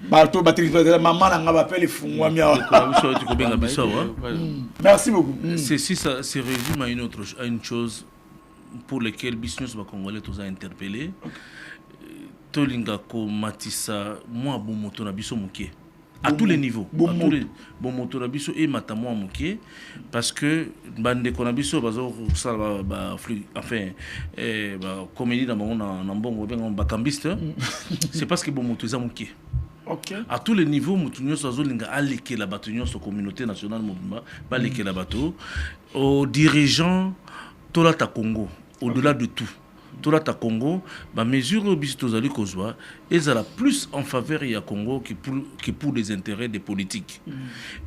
bato batri maman na nga bapele fungwa mia merci beaucoup.
Ceci ça se résume à une chose pour lesquelles business va congolais tous a interpellé tolinga ko matisa moi bon moto na biso muke à tous les niveaux bon moto na biso et matamo muke parce que bande ko na biso bazo sala ba enfin comédie na mbongo benga ba cambiste c'est parce que bon moto za muke.
Okay.
À tous les niveaux, nous avons allégué la bataille sur la communauté nationale mouvement, allégué la bataille aux dirigeants de la Congo, au-delà de tout. Tout la Congo, ma mesure au bisitozali kozwa, est la plus en faveur du Congo que pour les intérêts des politiques.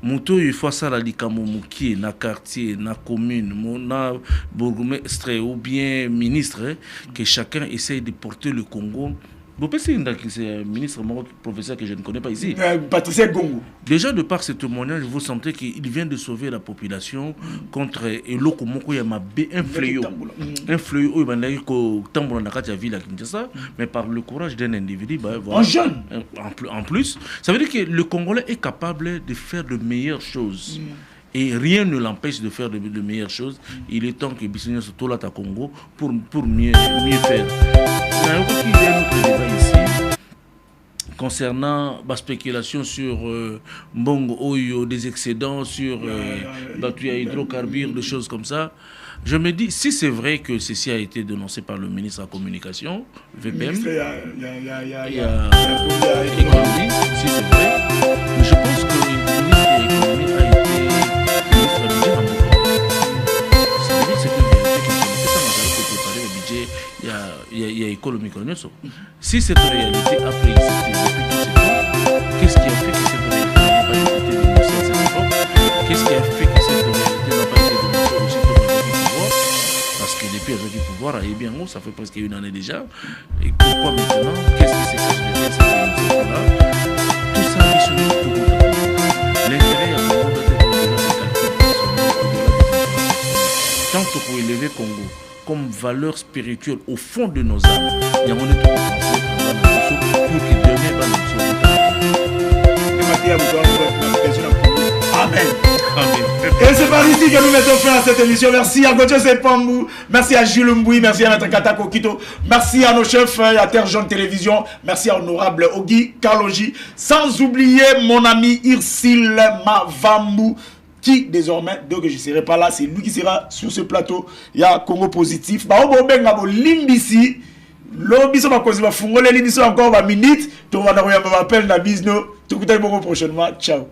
Moto il faut ça la likamo muki na quartier, na commune, na bourgmestre ou bien ministre que chacun essaye de porter le Congo. Vous pensez que c'est un ministre, mon professeur que je ne connais pas ici.
Patrice Gongo.
Déjà, de par ce témoignage, vous sentez qu'il vient de sauver la population contre Eloko Moko Yamabe, un fléau. Un fléau, il va dire que ville à Kinshasa, mais par le courage d'un individu, bah, voilà.
Un jeune.
En plus, ça veut dire que le Congolais est capable de faire de meilleures choses. Et rien ne l'empêche de faire de meilleures choses. Il est temps que Bissonio se tourne à Congo pour mieux faire. Il y a un autre débat ici concernant la spéculation sur Mbongo Oyo, des excédents sur hydrocarbures, des choses comme ça. Je me dis, si c'est vrai que ceci a été dénoncé par le ministre de la Communication, VPM, il y a économie, si c'est vrai, mais je pense que le ministre de l'économie a été il y a économie. Si cette réalité a pris qu'est-ce qui a fait que cette réalité n'a pas été dénoncée à cette époque? Qu'est-ce qui a fait que cette réalité n'a pas été dénoncée aussi pour le pouvoir? Parce que depuis avec le pouvoir, eh bien, ça fait presque une année déjà. Et pourquoi maintenant? Qu'est-ce qui s'est caché derrière cette dénonciation-là? Tout ça, l'intérêt à Congo doit être au-delà des calculs personnels, au-delà des informations. Tant pour élever Congo comme valeur spirituelle au fond de nos âmes, il y a un autre pour que demain va nous
Amen. Et c'est par ici que nous mettons fin à cette émission. Merci à Gauthier Sepambou, merci à Jules Mboui, merci à Maître Katako Kito, merci à nos chefs à Terre Jaune Télévision, merci à Honorable Ogi Kaloji, sans oublier mon ami Irsil Mavambou, qui désormais, donc je ne serai pas là, c'est lui qui sera sur ce plateau. Il y a Congo Positif. Bah, on va limbisi. L'obis va causer va fungole limbisi encore 20 minutes. Tu vas avoir un appel na business. Tu écoutes prochainement. Ciao.